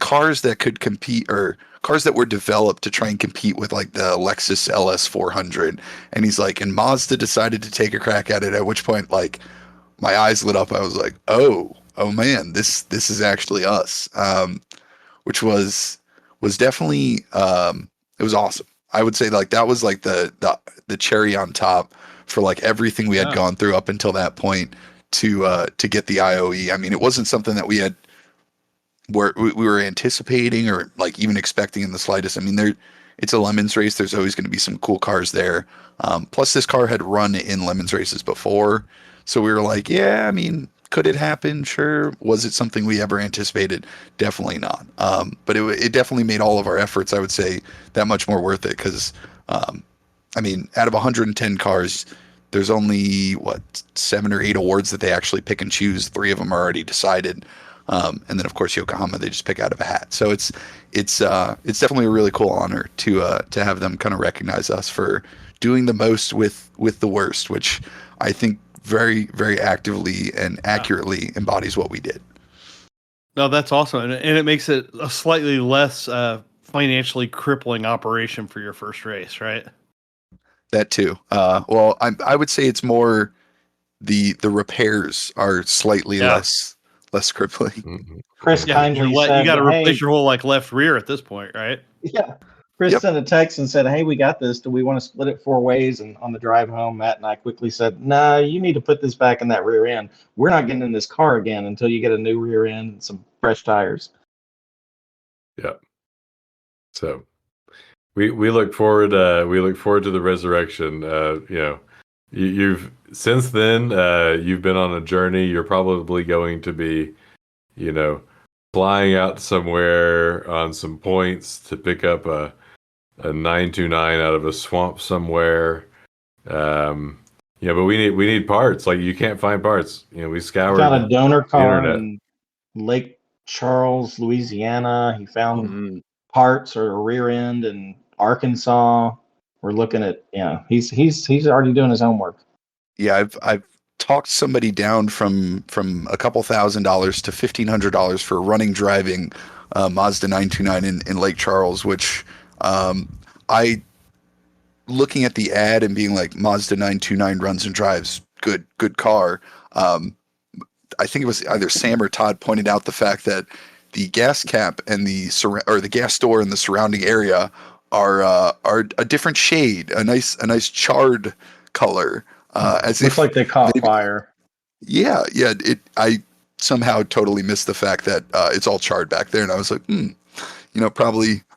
cars that could compete, or cars that were developed to try and compete with like the Lexus LS 400. And he's like, and Mazda decided to take a crack at it, at which point like my eyes lit up. I was like, oh man, this is actually us. Which was definitely it was awesome. I would say like that was like the cherry on top for like everything we had gone through up until that point to get the IOE. I mean, it wasn't something that we were anticipating or like even expecting in the slightest. I mean, it's a Lemons race. There's always going to be some cool cars there. Plus this car had run in Lemons races before. So we were like, yeah, I mean, could it happen? Sure. Was it something we ever anticipated? Definitely not. But it definitely made all of our efforts, I would say, that much more worth it. Cause, I mean, out of 110 cars, there's only 7 or 8 awards that they actually pick and choose. 3 of them are already decided. And then of course Yokohama they just pick out of a hat. So it's definitely a really cool honor to have them kind of recognize us for doing the most with the worst, which I think very, very actively and accurately embodies what we did. No, that's awesome, and it makes it a slightly less financially crippling operation for your first race, right? That too. Well, I would say it's more the repairs are slightly less crippling. Mhm. Chris kindly you said, got to "Hey, replace your whole like left rear at this point, right? yeah." Chris Yep. sent a text and said, "Hey, we got this. Do we want to split it 4 ways?" And on the drive home, Matt and I quickly said, "Nah, you need to put this back in that rear end. We're not getting in this car again until you get a new rear end and some fresh tires." Yeah. So we look forward to the resurrection. You've since then you've been on a journey. You're probably going to be, flying out somewhere on some points to pick up a 929 out of a swamp somewhere. But we need parts. Like, you can't find parts. We scoured Found a donor the car internet. in Lake Charles, Louisiana. He found Mhm. parts or a rear end in Arkansas. We're looking at, he's already doing his homework. Yeah, I've talked somebody down from a couple $1,000s to $1,500 for running driving Mazda 929 in Lake Charles, which I looking at the ad and being like, Mazda 929 runs and drives, good car. I think it was either Sam or Todd pointed out the fact that the gas cap and the gas door in the surrounding area are a different shade, a nice charred color. As Looks if like they caught maybe, fire. yeah. I somehow totally missed the fact that it's all charred back there, and I was like,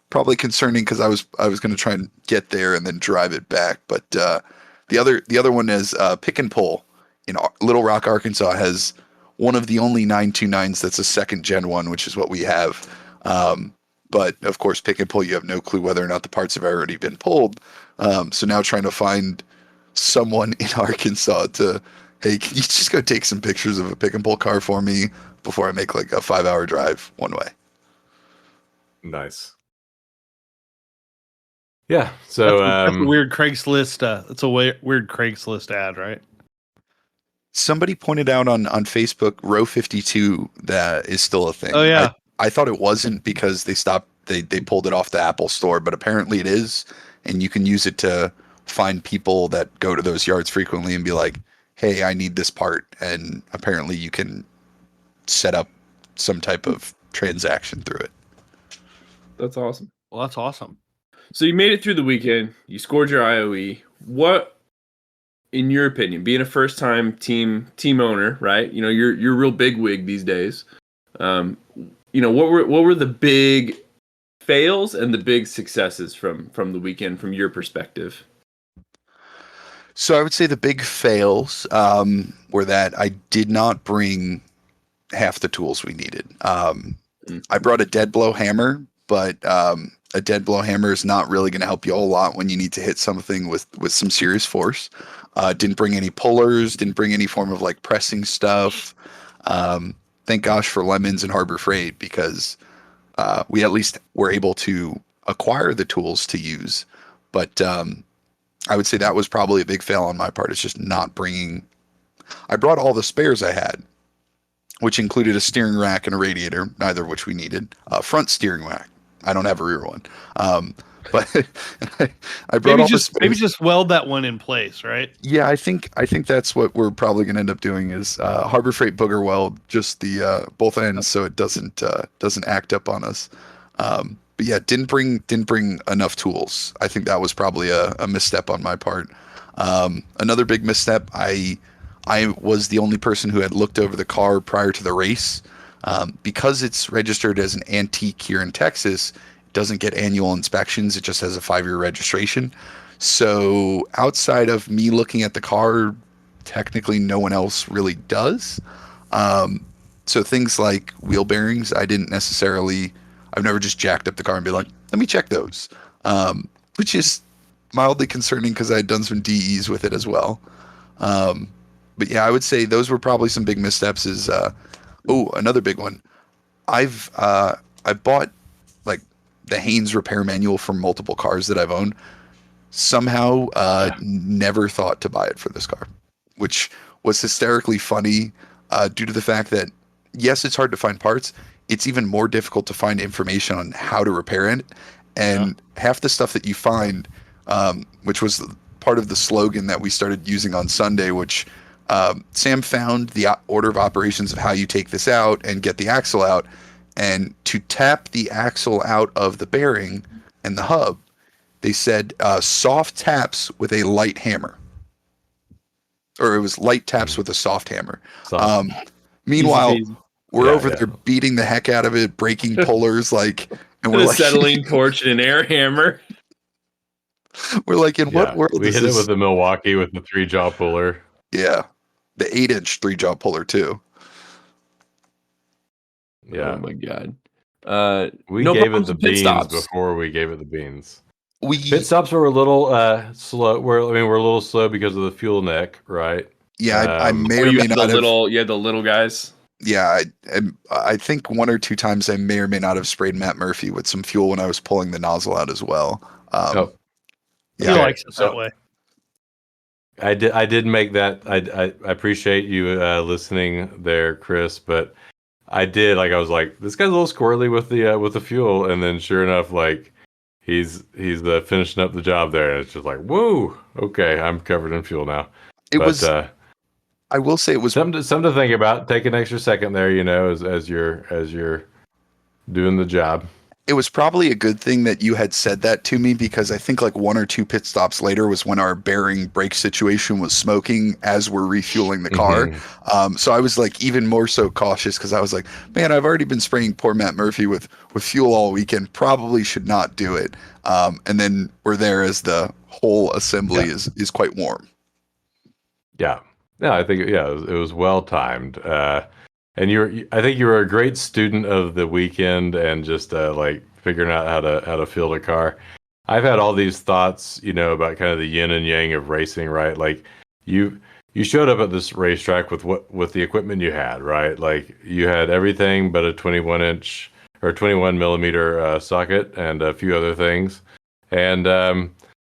probably concerning because I was going to try and get there and then drive it back. But the other one is Pick and Pull in Little Rock, Arkansas, has one of the only 929s that's a second gen one, which is what we have. But of course, Pick and Pull, you have no clue whether or not the parts have already been pulled. So now trying to find someone in Arkansas to, hey, can you just go take some pictures of a Pick and Pull car for me before I make like a 5-hour drive one way? Nice. Yeah. So That's a weird Craigslist. That's a weird Craigslist ad, right? Somebody pointed out on Facebook, Row 52, that is still a thing. Oh yeah. I thought it wasn't because they pulled it off the Apple store, but apparently it is, and you can use it to find people that go to those yards frequently and be like, hey, I need this part, and apparently you can set up some type of transaction through it. That's awesome. Well, that's awesome. So you made it through the weekend. You scored your IOE. What, in your opinion, being a first-time team owner, right? You're a real big wig these days. What were the big fails and the big successes from the weekend from your perspective? So I would say the big fails were that I did not bring half the tools we needed. I brought a dead blow hammer, but a dead blow hammer is not really going to help you a whole lot when you need to hit something with some serious force. Didn't bring any pullers, didn't bring any form of like pressing stuff. Thank gosh for Lemons and Harbor Freight, because we at least were able to acquire the tools to use. But I would say that was probably a big fail on my part. It's just not bringing. I brought all the spares I had, which included a steering rack and a radiator, neither of which we needed. Front steering rack. I don't have a rear one. But I brought maybe just weld that one in place, right? Yeah, I think that's what we're probably going to end up doing is Harbor Freight booger weld just the both ends so it doesn't act up on us. But yeah, didn't bring enough tools. I think that was probably a misstep on my part. Another big misstep. I was the only person who had looked over the car prior to the race. Because it's registered as an antique here in Texas, it doesn't get annual inspections. It just has a 5-year registration. So outside of me looking at the car, technically no one else really does. So things like wheel bearings, I've never just jacked up the car and be like, let me check those, which is mildly concerning because I had done some DEs with it as well. But yeah, I would say those were probably some big missteps. Another big one. I bought like the Haynes repair manual for multiple cars that I've owned. Somehow, never thought to buy it for this car, which was hysterically funny due to the fact that, yes, it's hard to find parts. It's even more difficult to find information on how to repair it. And half the stuff that you find, which was part of the slogan that we started using on Sunday, which Sam found the order of operations of how you take this out and get the axle out. And to tap the axle out of the bearing and the hub, they said soft taps with a light hammer. Or it was light taps with a soft hammer. Meanwhile, we're over there beating the heck out of it, breaking pullers, like, and we're like settling torch and an air hammer. We're like, in what world? We hit it with the Milwaukee with the 3-jaw puller. Yeah, the 8-inch 3-jaw puller too. Yeah. Oh my god. We gave it the beans before we gave it the beans. Pit stops were a little slow. We're a little slow because of the fuel neck, right? Yeah, I may or may not have. You had the little guys. Yeah, I think 1 or 2 times I may or may not have sprayed Matt Murphy with some fuel when I was pulling the nozzle out as well. He likes it that way. I did make that. I appreciate you listening there, Chris, but I did, like, I was like, this guy's a little squirrely with the fuel, and then sure enough, like, he's finishing up the job there, and it's just like, woo, okay, I'm covered in fuel now. I will say it was something to think about. Take an extra second there, as you're doing the job. It was probably a good thing that you had said that to me, because I think like 1 or 2 pit stops later was when our bearing brake situation was smoking as we're refueling the car. Mm-hmm. So I was like even more so cautious, because I was like, man, I've already been spraying poor Matt Murphy with fuel all weekend. Probably should not do it. And then we're there as the whole assembly is quite warm. Yeah. Yeah, I think it was well timed. And I think you were a great student of the weekend and just like figuring out how to field a car. I've had all these thoughts, about kind of the yin and yang of racing, right? Like you showed up at this racetrack with the equipment you had, right? Like you had everything but a 21-inch or 21 millimeter socket and a few other things, and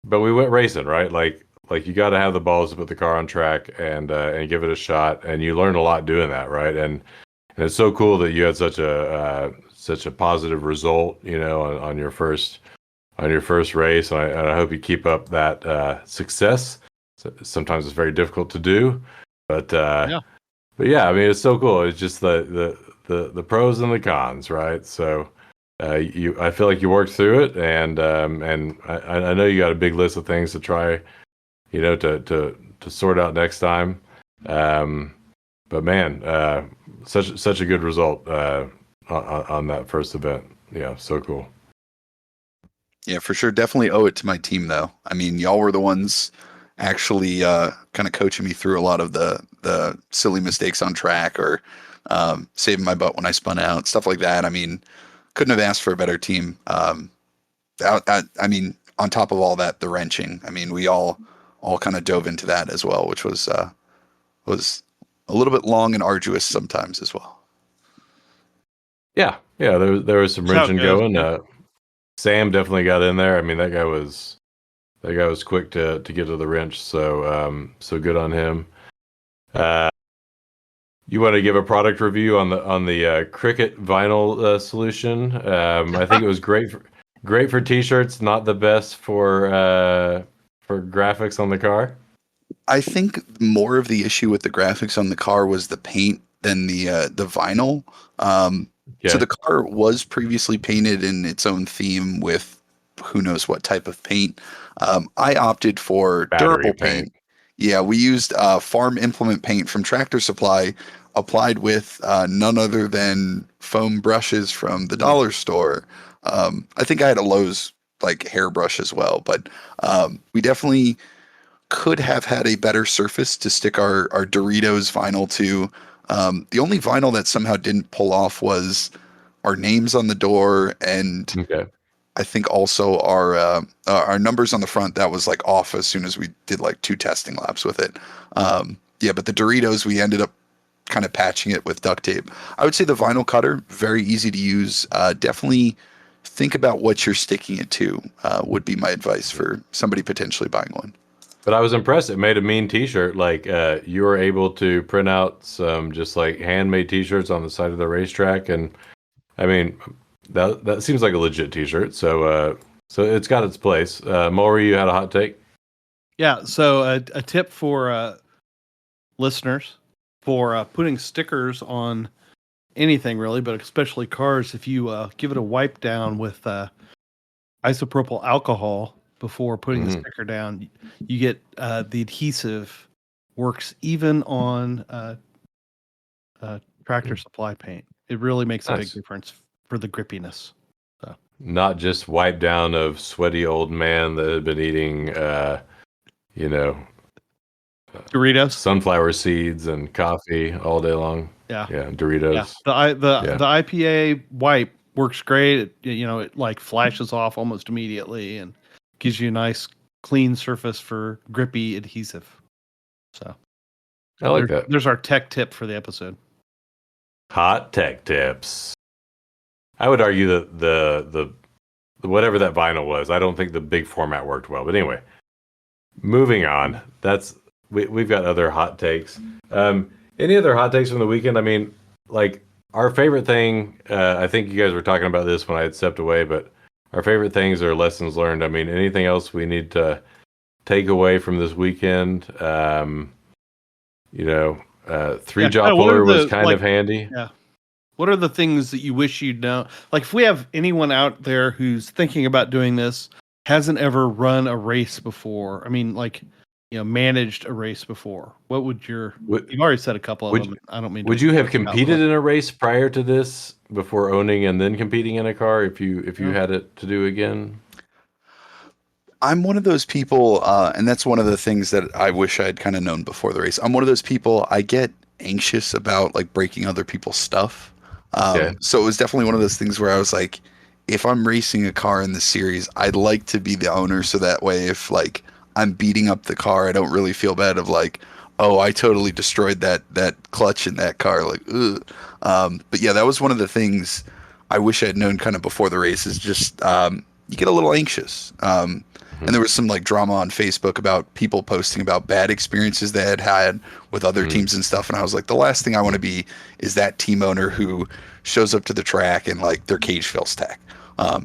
but we went racing, right? Like you got to have the balls to put the car on track and give it a shot, and you learned a lot doing that, right? And it's so cool that you had such a positive result, on your first race. And I hope you keep up that success. Sometimes it's very difficult to do, but yeah, it's so cool. It's just the pros and the cons, right? So I feel like you worked through it, and I know you got a big list of things to try, to sort out next time. But man, such a good result on that first event. Yeah, so cool. Yeah, for sure. Definitely owe it to my team, though. I mean, y'all were the ones actually kind of coaching me through a lot of the silly mistakes on track, or saving my butt when I spun out, stuff like that. I mean, couldn't have asked for a better team. I mean, on top of all that, the wrenching. I mean, we all kind of dove into that as well, which was a little bit long and arduous sometimes as well. Yeah. There was some wrenching going. Sam definitely got in there. I mean, that guy was quick to get to the wrench. So good on him. You want to give a product review on the Cricut vinyl solution? I think it was great for t-shirts. Not the best for graphics on the car. I think more of the issue with the graphics on the car was the paint than the vinyl. So the car was previously painted in its own theme with who knows what type of paint. I opted for durable paint. Yeah, we used farm implement paint from Tractor Supply, applied with none other than foam brushes from the dollar store. I think I had a Lowe's like hairbrush as well, but we definitely could have had a better surface to stick our Doritos vinyl to. The only vinyl that somehow didn't pull off was our names on the door, and I think also our numbers on the front. That was like off as soon as we did like 2 testing laps with it. But the Doritos, we ended up kind of patching it with duct tape. I would say the vinyl cutter, very easy to use. Definitely think about what you're sticking it to, would be my advice for somebody potentially buying one. But I was impressed. It made a mean T-shirt. Like you were able to print out some just like handmade T-shirts on the side of the racetrack, and I mean that seems like a legit T-shirt. So it's got its place. Maury, you had a hot take. Yeah. So a tip for listeners for putting stickers on anything really, but especially cars, if you give it a wipe down with isopropyl alcohol before putting the sticker down, you get the adhesive works even on Tractor Supply paint. It really makes a big difference for the grippiness. So. Not just wipe down of sweaty old man that had been eating, Doritos, sunflower seeds, and coffee all day long. Yeah, Doritos. Yeah. The IPA wipe works great. It like flashes off almost immediately and gives you a nice clean surface for grippy adhesive. So I like that. There's our tech tip for the episode. Hot tech tips. I would argue that the whatever that vinyl was, I don't think the big format worked well. But anyway, moving on. We've got other hot takes. Any other hot takes from the weekend? I mean, like our favorite thing, I think you guys were talking about this when I had stepped away, but our favorite things are lessons learned. I mean, anything else we need to take away from this weekend? Three-jaw puller was kind of handy. Yeah. What are the things that you wish you'd know? Like if we have anyone out there who's thinking about doing this, hasn't ever run a race before. I mean, like, managed a race before. What would you've already said a couple of them. I don't mean. Would you have competed in a race prior to this, before owning and then competing in a car? If you had it to do again? I'm one of those people, and that's one of the things that I wish I had kind of known before the race. I'm one of those people, I get anxious about like breaking other people's stuff. So it was definitely one of those things where I was like, if I'm racing a car in the series, I'd like to be the owner. So that way, if like I'm beating up the car, I don't really feel bad of like, oh, I totally destroyed that clutch in that car. Like, ugh. But yeah, that was one of the things I wish I had known kind of before the race is just, you get a little anxious. And there was some like drama on Facebook about people posting about bad experiences they had with other teams and stuff. And I was like, the last thing I want to be is that team owner who shows up to the track and like their cage fails tech.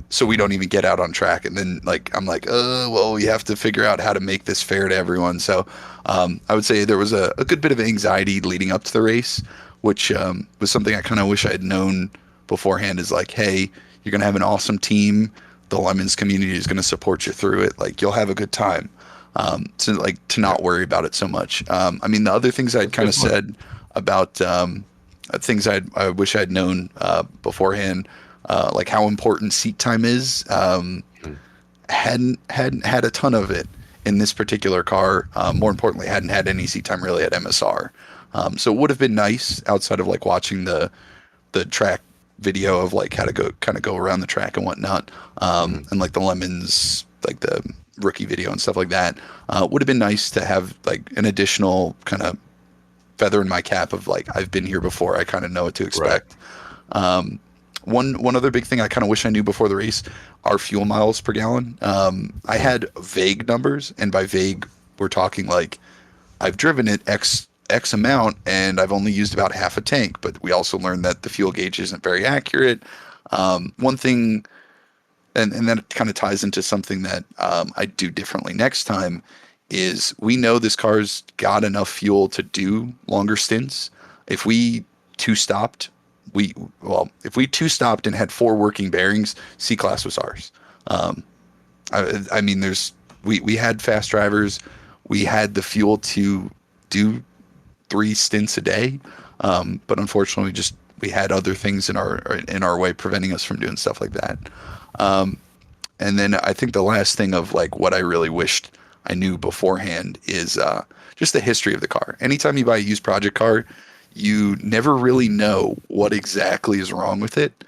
So we don't even get out on track. And then like, I'm like, well, we have to figure out how to make this fair to everyone. So I would say there was a good bit of anxiety leading up to the race, which was something I kind of wish I had known beforehand is like, hey, you're going to have an awesome team. The Lemons community is going to support you through it. Like you'll have a good time. So like to not worry about it so much. I mean, the other things I'd kind of said about things I wish I'd known beforehand, like how important seat time is. Hadn't had a ton of it in this particular car. More importantly, hadn't had any seat time really at MSR. So it would have been nice outside of like watching the track video of like how to go around the track and whatnot, and like the Lemons, like the rookie video and stuff like that. Would have been nice to have like an additional kind of feather in my cap of like I've been here before, I kind of know what to expect. Right. One other big thing I kind of wish I knew before the race are fuel miles per gallon. I had vague numbers, and by vague we're talking like I've driven it X amount and I've only used about half a tank, but we also learned that the fuel gauge isn't very accurate. One thing, and that kind of ties into something that I do differently next time, is we know this car's got enough fuel to do longer stints. If we two-stopped and had 4 working bearings, C-Class was ours. I mean, we had fast drivers. We had the fuel to do 3 stints a day, but unfortunately we had other things in our way preventing us from doing stuff like that. And then I think the last thing of like what I really wished I knew beforehand is just the history of the car. Anytime you buy a used project car, you never really know what exactly is wrong with it.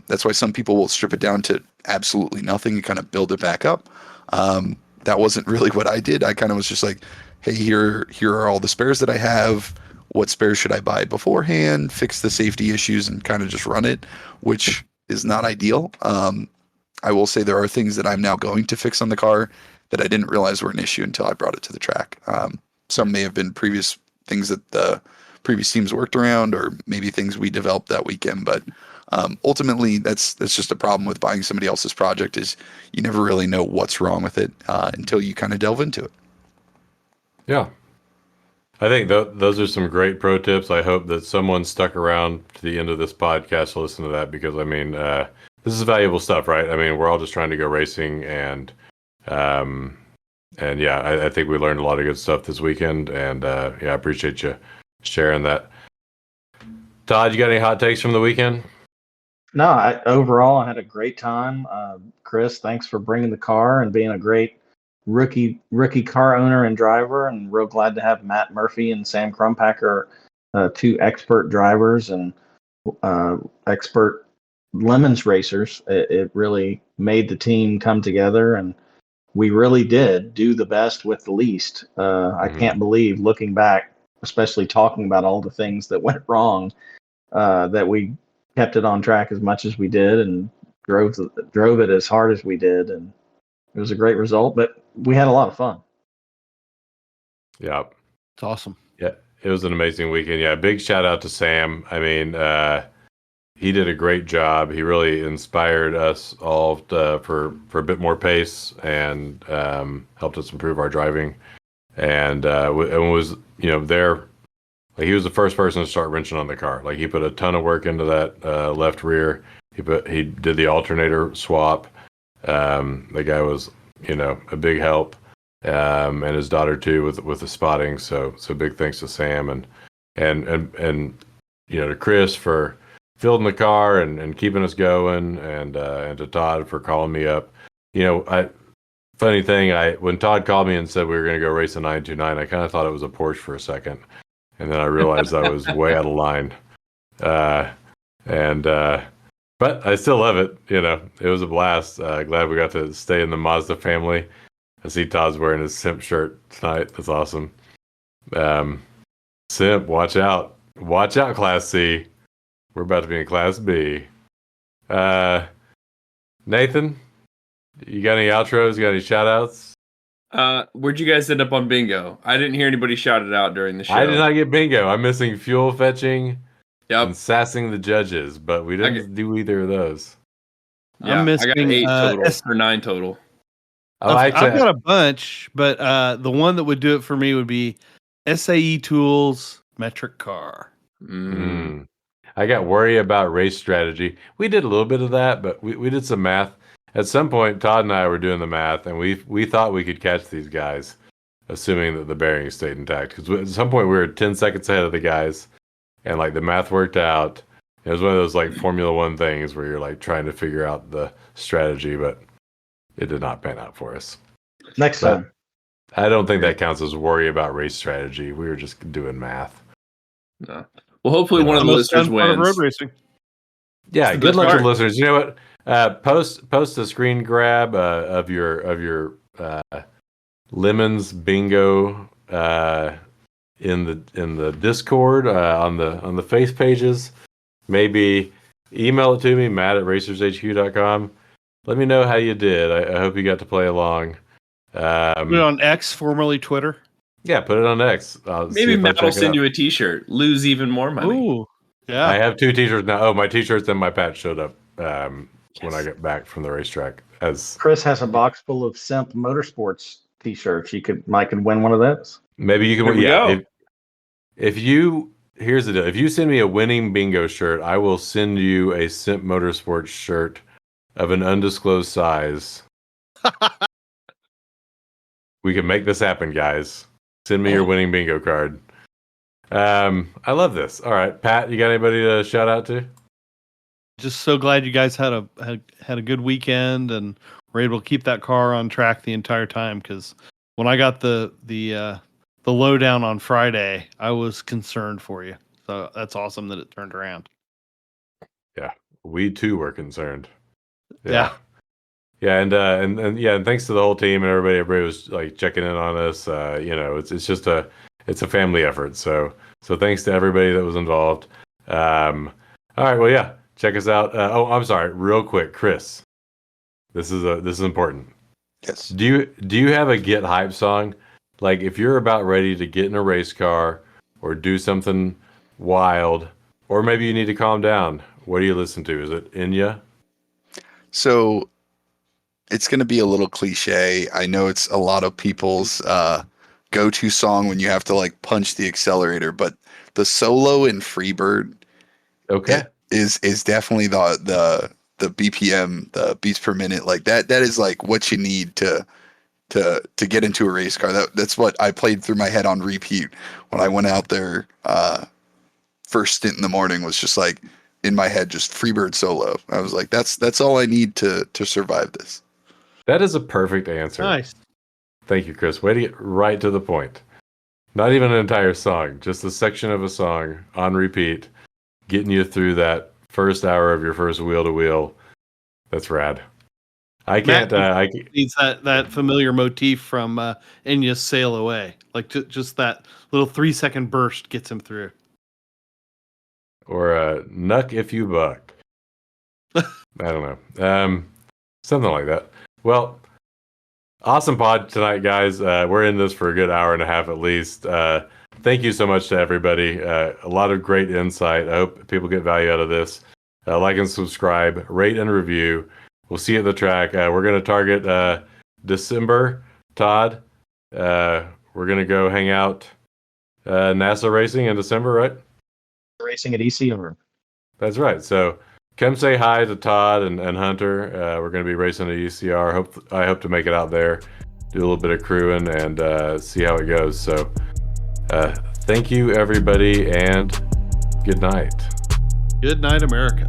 That's why some people will strip it down to absolutely nothing and kind of build it back up. That wasn't really what I did. I kind of was just like, hey, here are all the spares that I have. what spares should I buy beforehand, fix the safety issues, and kind of just run it, which is not ideal. I will say there are things that I'm now going to fix on the car that I didn't realize were an issue until I brought it to the track. Some may have been previous things that the previous teams worked around, or maybe things we developed that weekend. But ultimately, that's just a problem with buying somebody else's project, is you never really know what's wrong with it until you kind of delve into it. Yeah. I think those are some great pro tips. I hope that someone stuck around to the end of this podcast to listen to that, because I mean, this is valuable stuff, right? I mean, we're all just trying to go racing, and yeah, I think we learned a lot of good stuff this weekend, and yeah, I appreciate you sharing that. Todd, you got any hot takes from the weekend? No, overall, I had a great time. Chris, thanks for bringing the car and being a great rookie car owner and driver. And real glad to have Matt Murphy and Sam Crumpacker, two expert drivers and expert Lemons racers. It really made the team come together, and we really did do the best with the least. I can't believe, looking back, especially talking about all the things that went wrong, that we kept it on track as much as we did and drove it as hard as we did, and it was a great result. But we had a lot of fun. Yeah, It's awesome. yeah, it was an amazing weekend. Yeah, big shout out to Sam. I mean, he did a great job. He really inspired us all for a bit more pace, and helped us improve our driving. And was there. Like, he was the first person to start wrenching on the car. Like, he put a ton of work into that left rear. He did the alternator swap. The guy was a big help, and his daughter too with the spotting. So big thanks to Sam and to Chris for fielding the car and keeping us going, and to Todd for calling me up. Funny thing, when Todd called me and said we were going to go race a 929, I kind of thought it was a Porsche for a second. And then I realized I was way out of line. But I still love it. It was a blast. Glad we got to stay in the Mazda family. I see Todd's wearing his Simp shirt tonight. That's awesome. Simp, watch out. Watch out, Class C. We're about to be in Class B. Nathan, you got any outros? You got any shout outs? Where'd you guys end up on bingo? I didn't hear anybody shout it out during the show. I did not get bingo. I'm missing fuel fetching and sassing the judges, but we didn't do either of those. Yeah, I'm missing, I got 8 total, or 9 total. I've got a bunch, but the one that would do it for me would be SAE Tools Metric Car. I got worry about race strategy. We did a little bit of that, but we did some math. At some point, Todd and I were doing the math, and we thought we could catch these guys, assuming that the bearings stayed intact. Because at some point, we were 10 seconds ahead of the guys, and like the math worked out. It was one of those like Formula One things where you're like trying to figure out the strategy, but it did not pan out for us. Next time. I don't think that counts as worry about race strategy. We were just doing math. No. Well, hopefully one of the listeners wins. Road racing. Yeah, good luck to the listeners. You know what? Post a screen grab of your Lemons bingo in the Discord on the face pages. Maybe email it to me, matt@racershq.com. Let me know how you did. I hope you got to play along. Put it on X, formerly Twitter. Yeah, put it on X. Maybe Matt will send you a T-shirt. Lose even more money. Ooh, yeah. I have 2 T-shirts now. Oh, my T-shirts and my patch showed up when I get back from the racetrack. As Chris has a box full of Simp Motorsports T-shirts. Mike could win one of those. Maybe you can win. Yeah. Here's the deal. If you send me a winning bingo shirt, I will send you a Simp Motorsports shirt of an undisclosed size. We can make this happen, guys. Send me your winning bingo card. I love this. All right, Pat, you got anybody to shout out to? Just so glad you guys had a good weekend and were able to keep that car on track the entire time. Because when I got the lowdown on Friday, I was concerned for you. So that's awesome that it turned around. Yeah, we too were concerned. Yeah. Yeah, and thanks to the whole team and everybody was like checking in on us. It's just it's a family effort. So thanks to everybody that was involved. All right, well, yeah, check us out. I'm sorry, real quick, Chris. This is important. Yes. Do you have a get hype song? Like if you're about ready to get in a race car or do something wild, or maybe you need to calm down, what do you listen to? Is it Enya? So it's going to be a little cliche. I know it's a lot of people's go-to song when you have to like punch the accelerator, but the solo in Freebird is definitely the BPM, the beats per minute, like that is like what you need to get into a race car. That's what I played through my head on repeat when I went out there. First stint in the morning was just like in my head, just Freebird solo. I was like, that's all I need to survive this. That is a perfect answer. Nice. Thank you, Chris. Way to get right to the point. Not even an entire song, just a section of a song on repeat, getting you through that first hour of your first wheel to wheel. That's rad. I can't. Needs that familiar motif from Enya's "Sail Away." Like just that little 3-second burst gets him through. Or "Nuck if you buck." I don't know. Something like that. Well, awesome pod tonight, guys. We're in this for a good hour and a half at least. Thank you so much to everybody. A lot of great insight. I hope people get value out of this. Like and subscribe, rate and review. We'll see you at the track. We're going to target December. Todd, we're going to go hang out NASA racing in December, right? Racing at ECR. That's right. So come say hi to Todd and Hunter. We're going to be racing at ECR. I hope to make it out there, do a little bit of crewing, and see how it goes. So thank you, everybody, and good night. Good night, America.